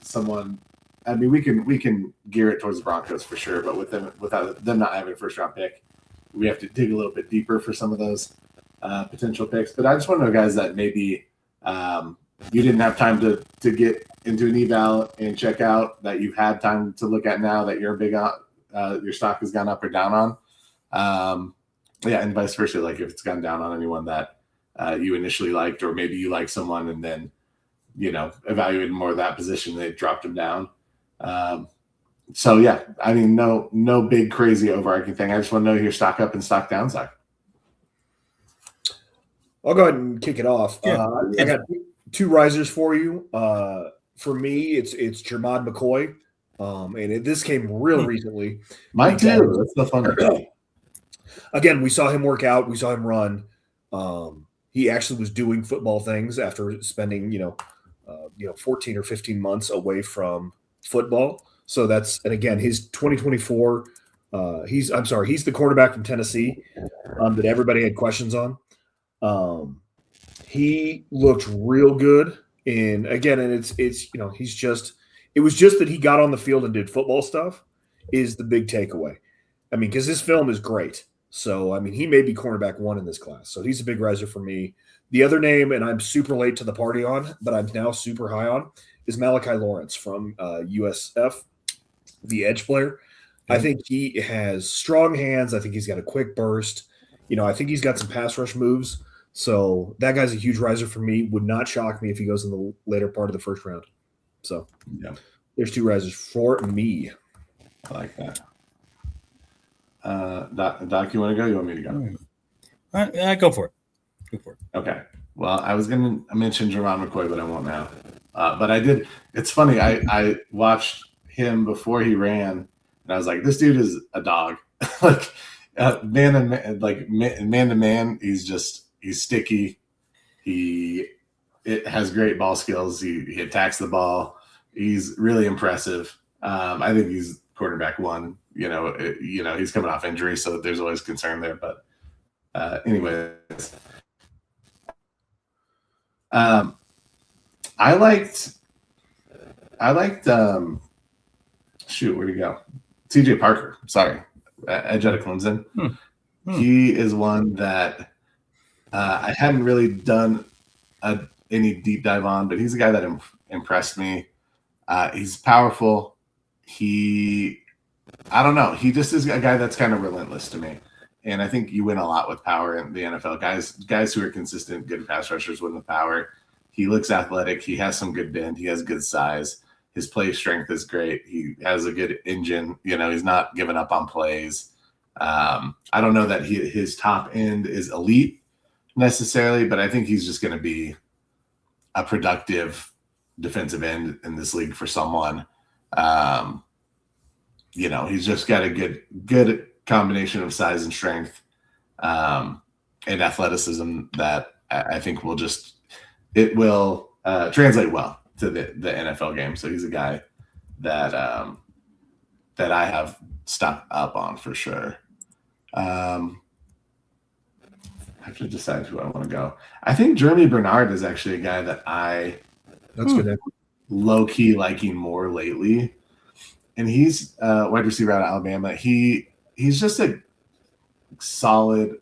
someone. I mean, we can gear it towards the Broncos for sure, but without them not having a first round pick, we have to dig a little bit deeper for some of those potential picks. But I just want to know guys that maybe you didn't have time to get into an eval and check out that you've had time to look at now that you're big on, your stock has gone up or down on. And vice versa. Like if it's gone down on anyone that you initially liked, or maybe you like someone and then, evaluated more of that position, they dropped him down. So yeah, I mean, no big crazy overarching thing. I just want to know your stock up and stock down side. I'll go ahead and kick it off. Yeah. I got two risers for you. For me, it's Jermod McCoy, and this came real recently. Mine too. That's the fun part. Again, we saw him work out. We saw him run. He actually was doing football things after spending 14 or 15 months away from football. So and again, his 2024. He's the quarterback from Tennessee that everybody had questions on. He looked real good, and it's it was just that he got on the field and did football stuff is the big takeaway. I mean, because his film is great. So, I mean, he may be cornerback one in this class. So he's a big riser for me. The other name, and I'm super late to the party on, but I'm now super high on, is Malachi Lawrence from USF, the edge player. Okay. I think he has strong hands. I think he's got a quick burst. I think he's got some pass rush moves. So that guy's a huge riser for me. Would not shock me if he goes in the later part of the first round. So there's two risers for me. I like that. Doc, you want to go? You want me to go? Go for it. Okay. Well, I was going to mention Jermod McCoy, but I won't now. But I did. It's funny. I watched him before he ran, and I was like, this dude is a dog. Man to man, he's sticky. He has great ball skills. He attacks the ball. He's really impressive. I think he's quarterback one. He's coming off injury, so there's always concern there. But anyways, I liked shoot, where'd he go? TJ Parker. Sorry, edge out of Clemson. He is one that I hadn't really done any deep dive on, but he's a guy that impressed me. He's powerful. I don't know. He just is a guy that's kind of relentless to me. And I think you win a lot with power in the NFL. Guys who are consistent, good pass rushers win with power. He looks athletic. He has some good bend. He has good size. His play strength is great. He has a good engine. He's not giving up on plays. I don't know that his top end is elite necessarily, but I think he's just going to be a productive defensive end in this league for someone. He's just got a good combination of size and strength and athleticism that I think will translate well to the NFL game. So he's a guy that I have stocked up on for sure. I have to decide who I want to go. I think Jeremy Bernard is actually a guy that that's good. Low key liking more lately. And he's wide receiver out of Alabama. He's just a solid,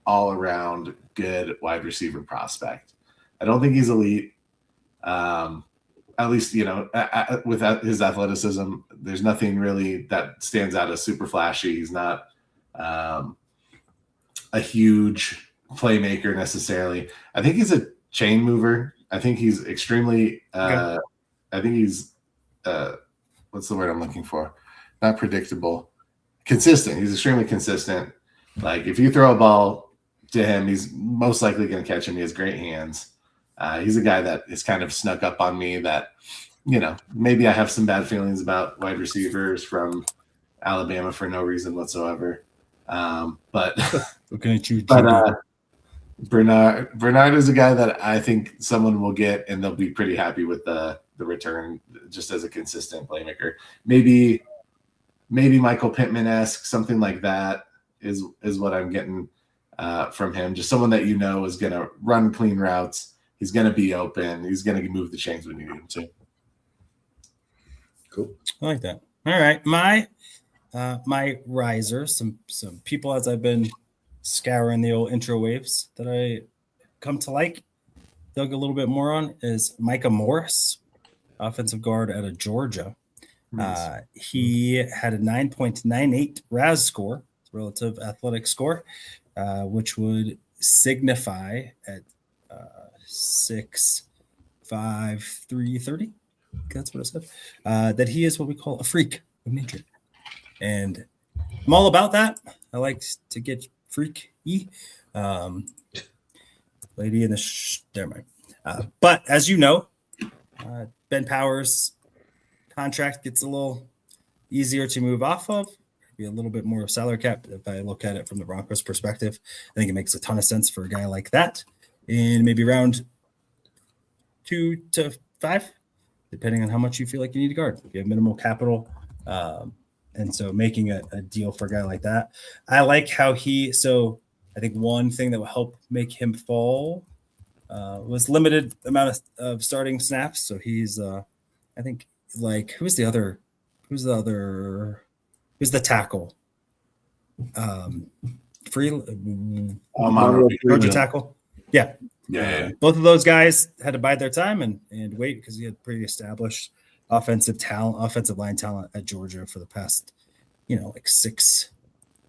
all-around, good wide receiver prospect. I don't think he's elite. At least, with his athleticism, there's nothing really that stands out as super flashy. He's not a huge playmaker necessarily. I think he's a chain mover. I think he's extremely I think he's what's the word I'm looking for? Not predictable. Consistent. He's extremely consistent. Like if you throw a ball to him, he's most likely going to catch him. He has great hands. He's a guy that has kind of snuck up on me that, maybe I have some bad feelings about wide receivers from Alabama for no reason whatsoever. But Bernard is a guy that I think someone will get and they'll be pretty happy with the return just as a consistent playmaker. Maybe Michael Pittman-esque, something like that is what I'm getting from him. Just someone that is going to run clean routes. He's going to be open. He's going to move the chains when you need him to. Cool. I like that. All right. My riser, some people as I've been scouring the old intro waves that I come to dug a little bit more on is Micah Morris, offensive guard out of Georgia. Nice. He had a 9.98 RAS score, relative athletic score, which would signify at 6'5", 330. That's what it said. That he is what we call a freak of nature. And I'm all about that. I like to get freaky. Lady in the never mind. But as you know, Ben Powers' contract gets a little easier to move off of. Be a little bit more salary cap if I look at it from the Broncos perspective. I think it makes a ton of sense for a guy like that in maybe round 2 to 5, depending on how much you feel like you need to guard. If you have minimal capital, and so making a deal for a guy like that, I like how so I think one thing that will help make him fall was limited amount of starting snaps. So he's I think who's the tackle? Georgia tackle. Yeah. Both of those guys had to bide their time and wait because he had pretty established offensive line talent at Georgia for the past,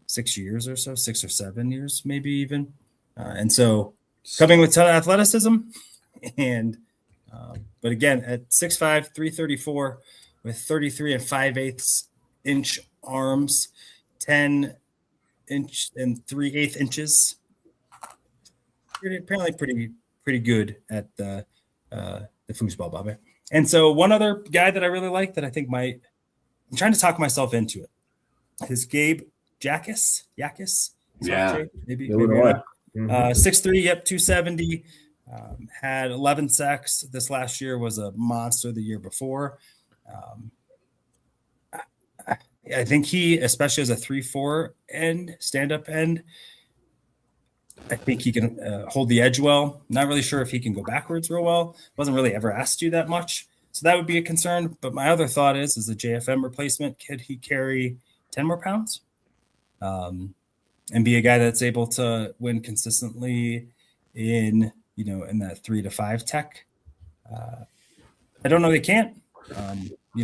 6 years or so, 6 or 7 years, maybe even. And so coming with ton of athleticism and, but again, at 6'5", 334 with 33 and 5/8 inch arms, 10 inch and 3/8 inches. Apparently pretty good at the foosball, Bobby. And so one other guy that I really like that I think I'm trying to talk myself into it, is Gabe Jackus. Yeah. Maybe not. 6'3", 270. Had 11 sacks this last year, was a monster the year before. I think he, especially as a 3-4 end, stand-up end, I think he can hold the edge well. Not really sure if he can go backwards real well. Wasn't really ever asked to do that much. So that would be a concern. But my other thought is a JFM replacement, could he carry 10 more pounds? And be a guy that's able to win consistently in that 3 to 5 tech. I don't know they can't,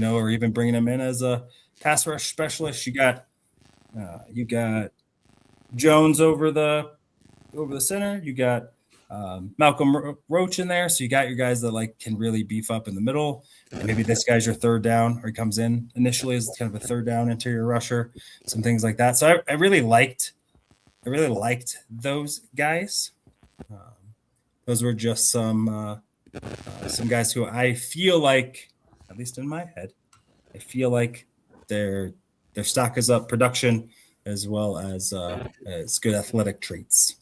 or even bringing him in as a pass rush specialist. You got Jones over the center. You got Malcolm Roach in there. So you got your guys that can really beef up in the middle. And maybe this guy's your third down, or he comes in initially as kind of a third down interior rusher, some things like that. So I really liked those guys. Those were just some guys who I feel like, at least in my head, I feel like their stock is up, production as well as good athletic traits.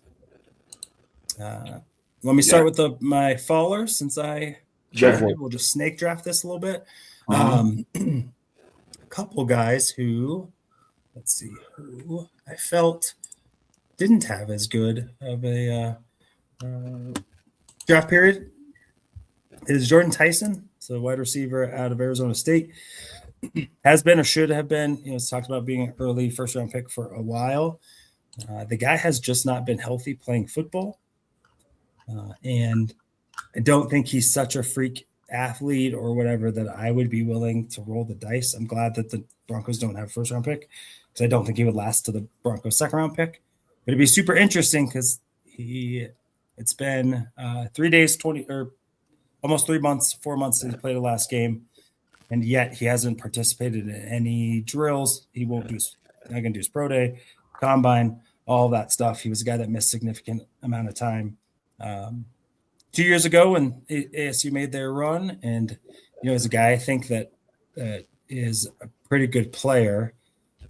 Let me start with my fallers, since we'll just snake draft this a little bit. A couple guys who I felt didn't have as good of a draft period is Jordan Tyson, so wide receiver out of Arizona State. Has been or should have been, it's talked about being an early first-round pick for a while. The guy has just not been healthy playing football. And I don't think he's such a freak athlete or whatever that I would be willing to roll the dice. I'm glad that the Broncos don't have a first-round pick, because I don't think he would last to the Broncos' second-round pick. But it'd be super interesting because it's been 3 days, almost 3 months, 4 months since he played the last game, and yet he hasn't participated in any drills. He not going to do his pro day, combine, all that stuff. He was a guy that missed significant amount of time 2 years ago when ASU made their run, and as a guy I think that is a pretty good player,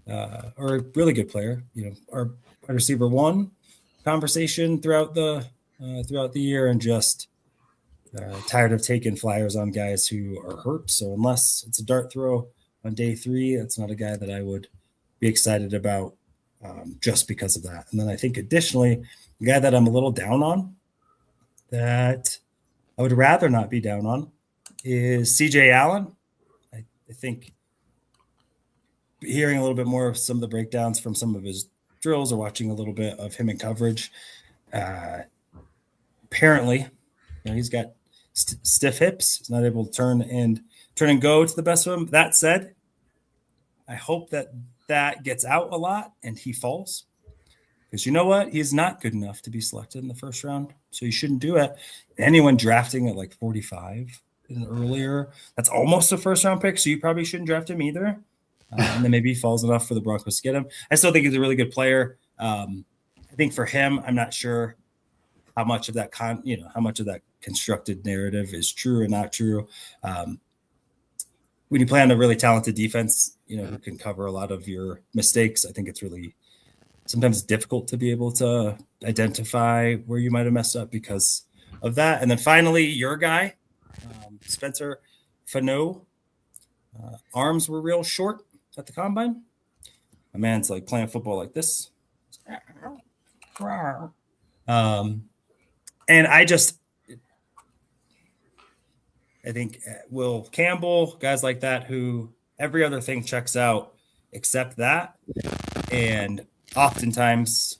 or a really good player. Our wide receiver one conversation throughout the year, and just tired of taking flyers on guys who are hurt. So unless it's a dart throw on day 3, that's not a guy that I would be excited about just because of that. And then I think additionally, the guy that I'm a little down on, that I would rather not be down on, is CJ Allen. I think hearing a little bit more of some of the breakdowns from some of his drills, or watching a little bit of him in coverage, apparently he's got stiff hips. He's not able to turn and go to the best of him. That said, I hope that gets out a lot and he falls, because you know what? He's not good enough to be selected in the first round, so you shouldn't do it. Anyone drafting at 45 and earlier, that's almost a first round pick, so you probably shouldn't draft him either. And then maybe he falls enough for the Broncos to get him. I still think he's a really good player. I think for him, I'm not sure how much of that constructed narrative is true or not true. When you play on a really talented defense, who can cover a lot of your mistakes, I think it's really sometimes difficult to be able to identify where you might have messed up because of that. And then finally, your guy, Spencer Fano, arms were real short at the combine. My man's playing football like this. And I think Will Campbell, guys like that, who every other thing checks out except that. And oftentimes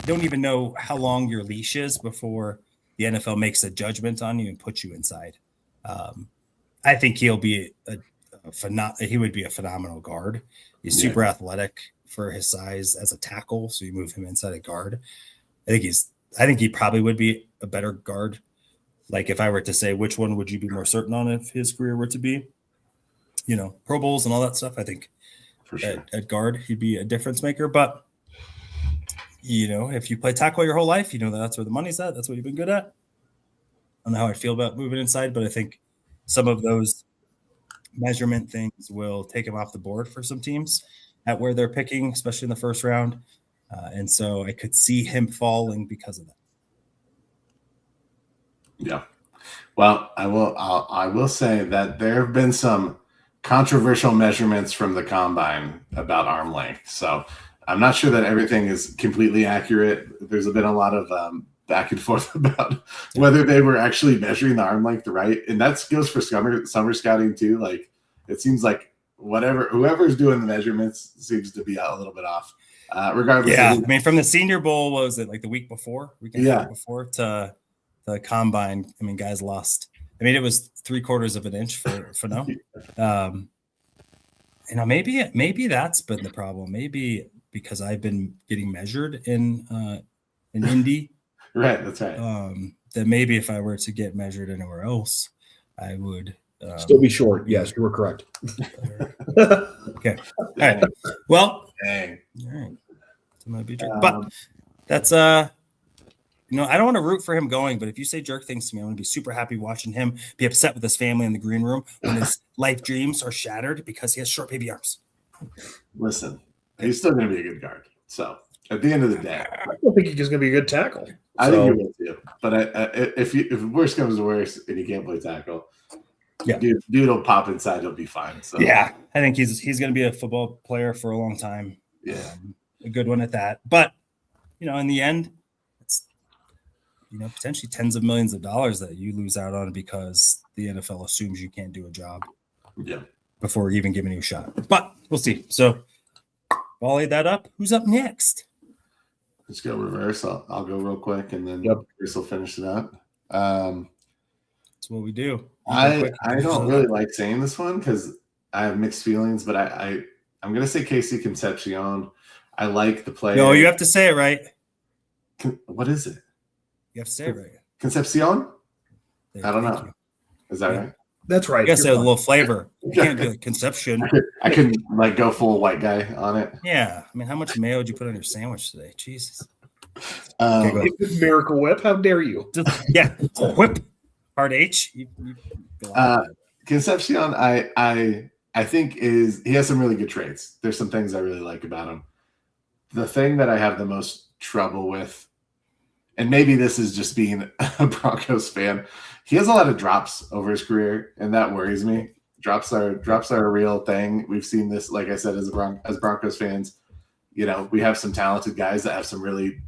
don't even know how long your leash is before the NFL makes a judgment on you and puts you inside. I think he'll be he would be a phenomenal guard. He's super athletic for his size as a tackle, so you move him inside a guard. I think he probably would be a better guard. If I were to say which one would you be more certain on if his career were to be, Pro Bowls and all that stuff, I think for sure at guard he'd be a difference maker. But if you play tackle your whole life, that's where the money's at. That's what you've been good at. I don't know how I feel about moving inside, but I think some of those measurement things will take him off the board for some teams at where they're picking, especially in the first round. And so I could see him falling because of that. Yeah. Well, I will say that there have been some controversial measurements from the combine about arm length. So I'm not sure that everything is completely accurate. There's been a lot of back and forth about whether they were actually measuring the arm length right. And that goes for summer scouting too. Like it seems like whoever's doing the measurements seems to be a little bit off. Regardless. Yeah, I mean, from the Senior Bowl, what was it like the week before before to the combine? I mean, guys lost. I mean, it was 3/4 of an inch for no. Maybe that's been the problem. Maybe because I've been getting measured in Indy. Right, that's right. That maybe if I were to get measured anywhere else, I would still be short. Yes, you were correct. Okay. All right. Well, dang. All right. It might be but that's I don't want to root for him going, but if you say jerk things to me, I'm going to be super happy watching him be upset with his family in the green room when his life dreams are shattered because he has short baby arms. Listen, he's still going to be a good guard. So at the end of the day, I don't think he's going to be a good tackle. I think he will too. But if worse comes to worse and he can't play tackle, yeah, dude will pop inside. He'll be fine. So yeah, I think he's going to be a football player for a long time. Yeah, a good one at that. But in the end, it's potentially tens of millions of dollars that you lose out on because the NFL assumes you can't do a job. Yeah. Before even giving you a shot. But we'll see. So volley that up. Who's up next? Let's go reverse. I'll go real quick and then Chris will finish it up. That's what we do. I don't really like saying this one because I have mixed feelings, but I'm going to say Casey Concepcion. I like the player. No, you have to say it right. What is it? You have to say it right. Concepcion? I don't know. Is that right? That's right. You got to say a little flavor. You can't do like Conception. I can like go full white guy on it. Yeah. I mean, how much mayo did you put on your sandwich today? Jesus. Miracle Whip. How dare you? Yeah. Whip. Hard H. Concepcion, I think he has some really good traits. There's some things I really like about him. The thing that I have the most trouble with, and maybe this is just being a Broncos fan, he has a lot of drops over his career, and that worries me. Drops are a real thing. We've seen this, like I said, as Broncos fans. We have some talented guys that have some really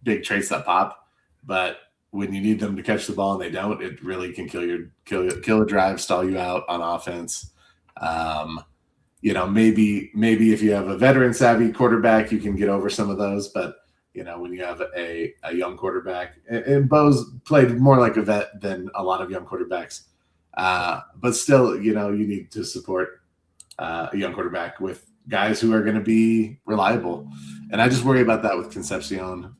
big traits that pop, but when you need them to catch the ball and they don't, it really can kill a drive, stall you out on offense. Maybe if you have a veteran savvy quarterback, you can get over some of those, but when you have a young quarterback, and Bo's played more like a vet than a lot of young quarterbacks, but still, you need to support a young quarterback with guys who are going to be reliable. And I just worry about that with Concepcion.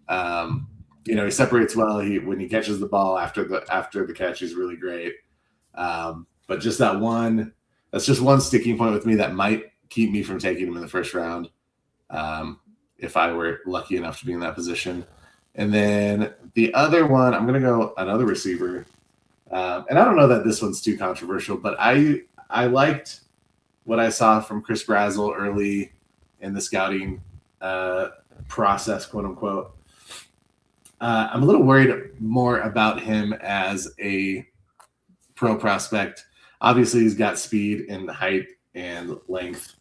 He separates well. When he catches the ball after the catch, he's really great. But just that's just one sticking point with me that might keep me from taking him in the first round. If I were lucky enough to be in that position. And then the other one, I'm going to go another receiver. And I don't know that this one's too controversial, but I liked what I saw from Chris Brazzell early in the scouting process, quote unquote. I'm a little worried more about him as a pro prospect. Obviously, he's got speed and height and length.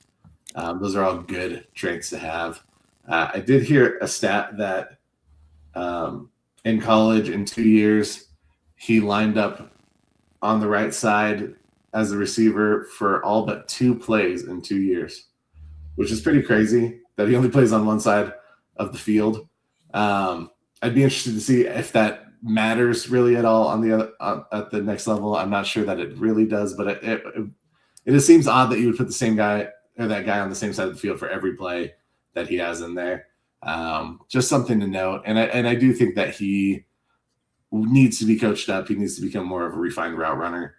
Those are all good traits to have. I did hear a stat that in college, in 2 years, he lined up on the right side as a receiver for all but 2 plays in 2 years, which is pretty crazy that he only plays on one side of the field. I'd be interested to see if that matters really at all on the other, at the next level. I'm not sure that it really does, but it just seems odd that you would put the same guy or that guy on the same side of the field for every play that he has in there. Just something to note. And I do think that he needs to be coached up. He needs to become more of a refined route runner.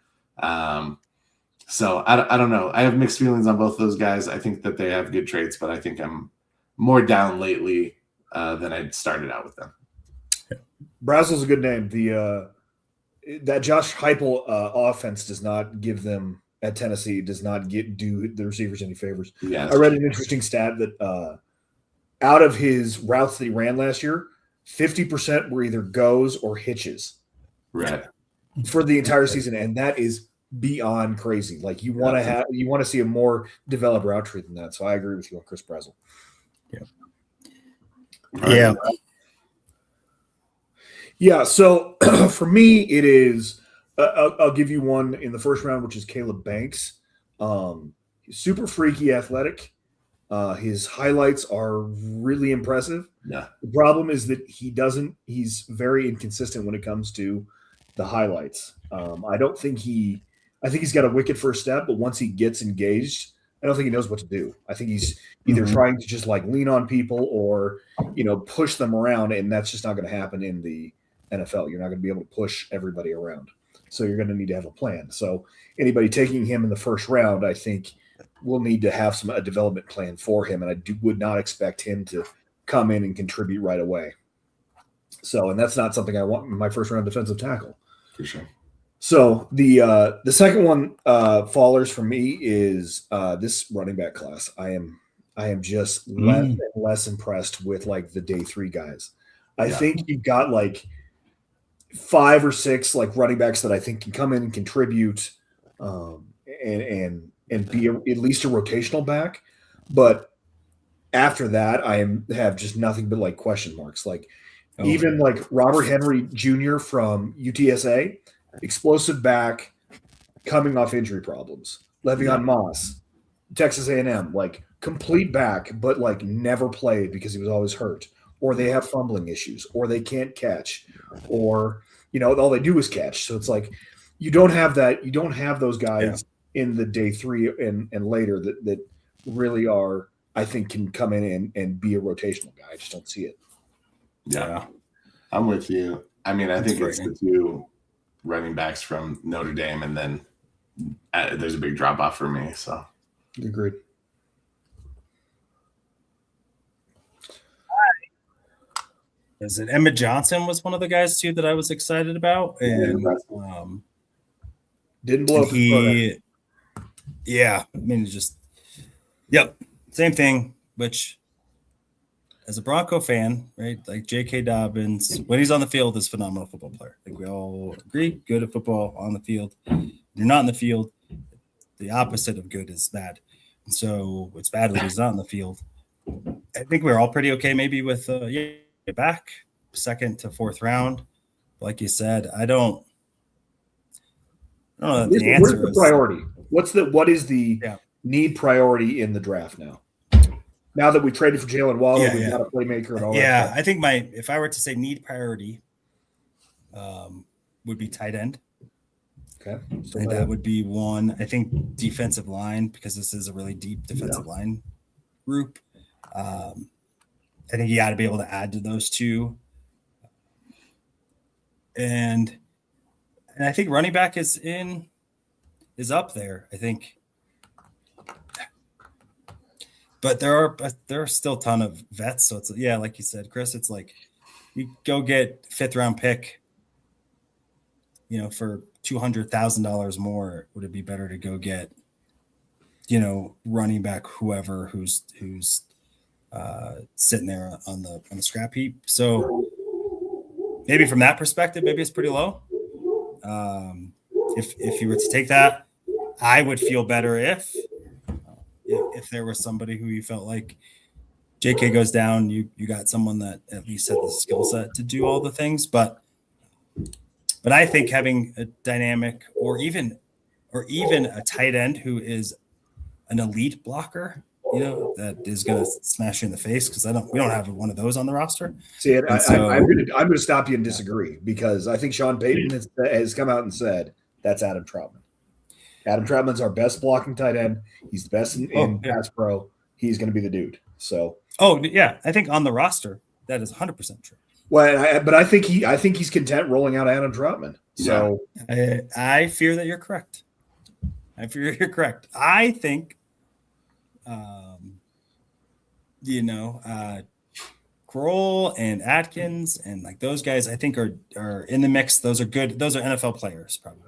So I don't know. I have mixed feelings on both those guys. I think that they have good traits, but I think I'm more down lately than I started out with them. Brazzell's a good name. That Josh Heupel offense does not give them at Tennessee, does not do the receivers any favors. Yeah, I read an interesting stat that out of his routes that he ran last year, 50% were either goes or hitches. Right. For the entire season, and that is beyond crazy. Like you want to see a more developed route tree than that. So I agree with you on Chris Brazzell. Yeah. Yeah. So for me, it is. I'll give you one in the first round, which is Caleb Banks. He's super freaky athletic. His highlights are really impressive. Yeah. The problem is that he's very inconsistent when it comes to the highlights. I think he's got a wicked first step, but once he gets engaged, I don't think he knows what to do. I think he's either trying to just like lean on people or, push them around. And that's just not going to happen in the NFL. You're not going to be able to push everybody around. So you're going to need to have a plan. So anybody taking him in the first round, I think we'll need to have a development plan for him. And I would not expect him to come in and contribute right away. So, and that's not something I want in my first round defensive tackle. For sure. So the second one fallers for me is this running back class. I am just less and less impressed with like the day 3 guys. I think you've got like 5 or 6 like running backs that I think can come in and contribute and be at least a rotational back. But after that, have just nothing but like question marks. Like even like Robert Henry Jr. from UTSA, explosive back, coming off injury problems. Le'Veon Moss, Texas A&M, like complete back, but like never played because he was always hurt. Or they have fumbling issues, or they can't catch, or all they do is catch. So it's like you don't have that. You don't have those guys in the day 3 and later that really are, I think, can come in and be a rotational guy. I just don't see it. Yeah, I'm with you. I mean, I think it's the 2 running backs from Notre Dame, and then there's a big drop off for me. So agreed. Is it Emmett Johnson was one of the guys too that I was excited about, and didn't blow up. I mean, same thing. Which, as a Bronco fan, right, like J.K. Dobbins, when he's on the field, is a phenomenal football player. I think we all agree, good at football on the field. When you're not in the field, the opposite of good is bad, and so it's bad when he's not in the field. I think we're all pretty okay, maybe with back 2nd to 4th round. Like you said, I don't know that the answer is priority. What is the need priority in the draft now? Now that we traded for Jalen Waddle, we've got a playmaker and all that. Yeah, I think if I were to say need priority, would be tight end. Okay. So that would be one. I think defensive line, because this is a really deep defensive line group. I think you got to be able to add to those 2. And I think running back is up there, I think. But there are still a ton of vets. So it's, like you said, Chris, it's like you go get 5th round pick, for $200,000 more. Would it be better to go get, running back, whoever who's sitting there on the scrap heap? So maybe from that perspective, maybe it's pretty low. If you were to take that, I would feel better if there was somebody who you felt like JK goes down, you got someone that at least had the skill set to do all the things. But I think having a dynamic or even a tight end who is an elite blocker, that is going to smash you in the face, because we don't have one of those on the roster. See, I'm going to stop you and disagree, because I think Sean Payton has come out and said that's Adam Troutman. Adam Troutman's our best blocking tight end. He's the best in pass pro. He's going to be the dude. So, I think on the roster that is 100% true. Well, but I think he's content rolling out Adam Troutman. So I fear that you're correct. I think, Kroll and Atkins and like those guys, I think are in the mix. Those are good. Those are NFL players, probably.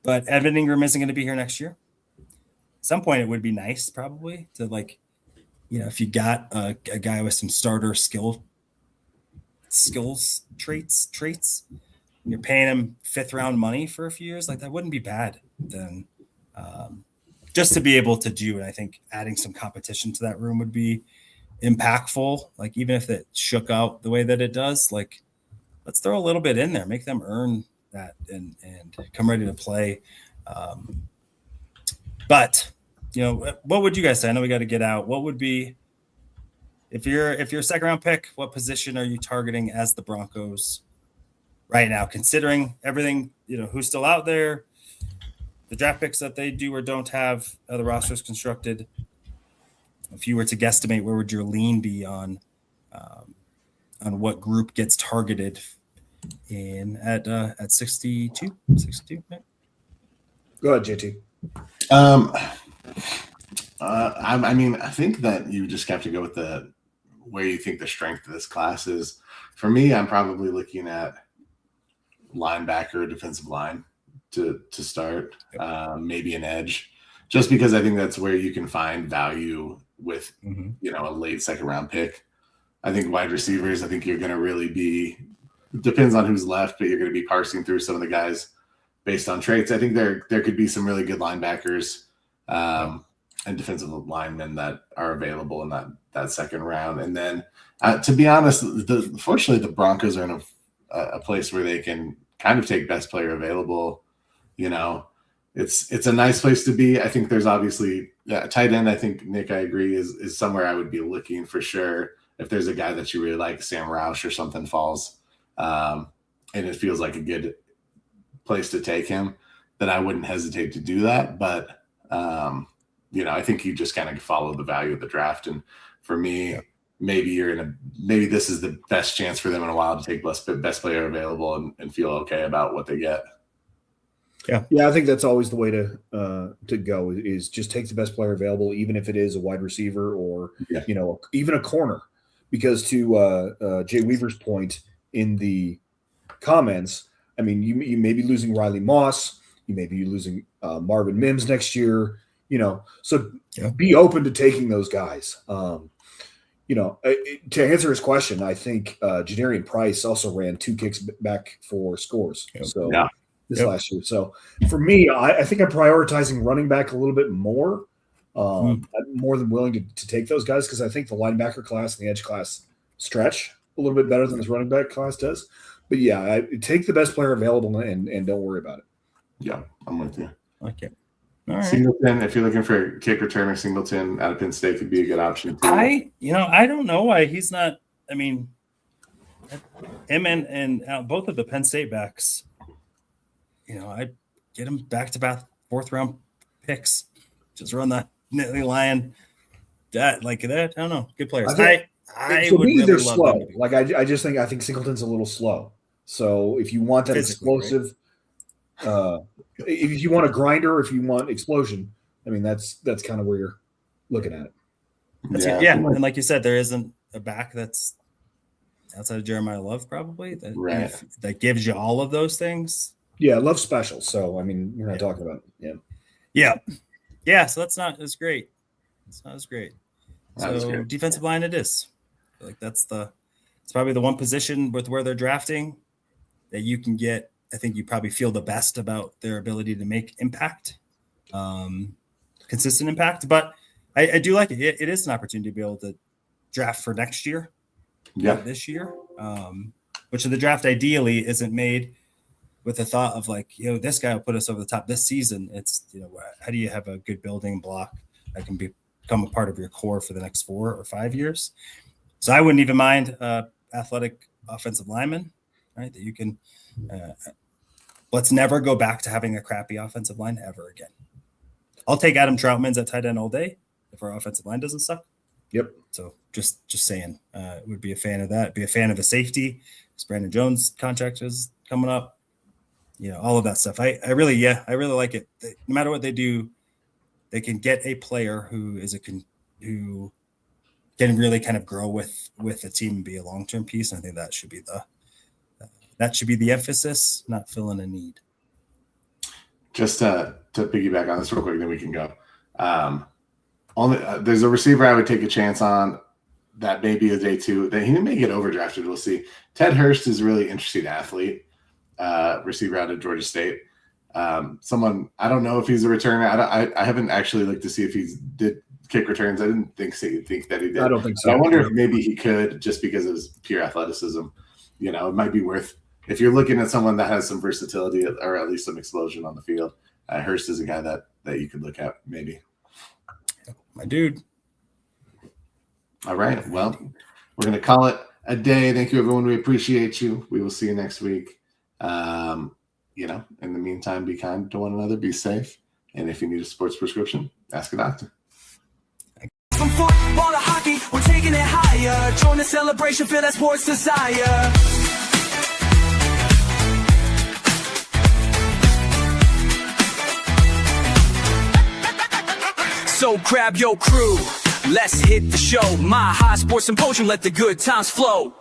But Evan Ingram isn't going to be here next year. At some point, it would be nice, probably, to if you got a guy with some starter skills traits, and you're paying him 5th round money for a few years, like that wouldn't be bad. Then, just to be able to do, and I think adding some competition to that room would be impactful, like even if it shook out the way that it does, like let's throw a little bit in there, make them earn that and come ready to play. But what would you guys say? I know we got to get out. What would be if you're a second round pick, what position are you targeting as the Broncos right now, considering everything, who's still out there, the draft picks that they do or don't have, the rosters constructed? If you were to guesstimate, where would your lean be on what group gets targeted in at 62? Right? Go ahead, JT. I mean, I think that you just have to go with where you think the strength of this class is. For me, I'm probably looking at linebacker, defensive line to start, maybe an edge, just because I think that's where you can find value with, a late second round pick. I think wide receivers, I think you're going to really depends on who's left, but you're going to be parsing through some of the guys based on traits. I think there could be some really good linebackers and defensive linemen that are available in that second round. And then, to be honest, fortunately, the Broncos are in a place where they can kind of take best player available. It's a nice place to be. I think there's obviously tight end. I think, Nick, I agree, is somewhere I would be looking for sure. If there's a guy that you really like, Sam Roush or something falls, and it feels like a good place to take him, then I wouldn't hesitate to do that. But, I think you just kind of follow the value of the draft. And for me, maybe this is the best chance for them in a while to take best player available and feel okay about what they get. Yeah, I think that's always the way to go is just take the best player available, even if it is a wide receiver or even a corner. Because to Jay Weaver's point in the comments, I mean, you may be losing Riley Moss, you may be losing Marvin Mims next year, so be open to taking those guys. To answer his question, I think Jadarian Price also ran 2 kicks back for scores. Last year. So for me, I think I'm prioritizing running back a little bit more. I'm more than willing to take those guys because I think the linebacker class and the edge class stretch a little bit better than this running back class does. But I take the best player available and don't worry about it. Yeah, I'm with you. Okay. All right. Singleton, if you're looking for a kick returner, Singleton out of Penn State could be a good option too. I don't know why he's not. I mean, him and both of the Penn State backs. I'd get him back-to-back 4th-round picks. Just run that Nittany Lion. That. I don't know. Good players. I would really they're love slow. them to be. I think Singleton's a little slow. So if you want that explosive, if you want a grinder, if you want explosion, I mean that's kind of where you're looking at it. And like you said, there isn't a back that's outside of Jeremiah Love probably that gives you all of those things. Yeah, Love's special. So I mean, we're not talking about So that's not as great. It's not as great. So defensive line, it is. It's probably the one position with where they're drafting that you can get. I think you probably feel the best about their ability to make impact, consistent impact. But I do like it. It is an opportunity to be able to draft for next year. This year, which the draft ideally isn't made with the thought of this guy will put us over the top this season. It's, how do you have a good building block that can become a part of your core for the next 4 or 5 years? So I wouldn't even mind athletic offensive lineman, right? That you can, let's never go back to having a crappy offensive line ever again. I'll take Adam Troutman's at tight end all day if our offensive line doesn't suck. Yep. So just saying, would be a fan of that. Be a fan of a safety. Because Brandon Jones' contract is coming up. All of that stuff. I really like it. No matter what they do, they can get a player who who can really kind of grow with the team and be a long-term piece. And I think that should be the emphasis, not filling a need. Just to piggyback on this real quick, then we can go. There's a receiver I would take a chance on that may be a day 2. That he may get overdrafted. We'll see. Ted Hurst is a really interesting athlete. Receiver out of Georgia State. Someone, I don't know if he's a returner. I haven't actually looked to see if he's did kick returns. I didn't think that he did. I don't think so. But I wonder if maybe he could, just because of his pure athleticism. You know, it might be worth, if you're looking at someone that has some versatility or at least some explosion on the field. Hurst is a guy that you could look at, maybe. My dude. All right. Well, we're going to call it a day. Thank you, everyone. We appreciate you. We will see you next week. You know, in the meantime, be kind to one another, be safe. And if you need a sports prescription, ask a doctor. From football to hockey, we're taking it higher. Join the celebration, feel that sports desire. So grab your crew, let's hit the show. My high sports symposium, let the good times flow.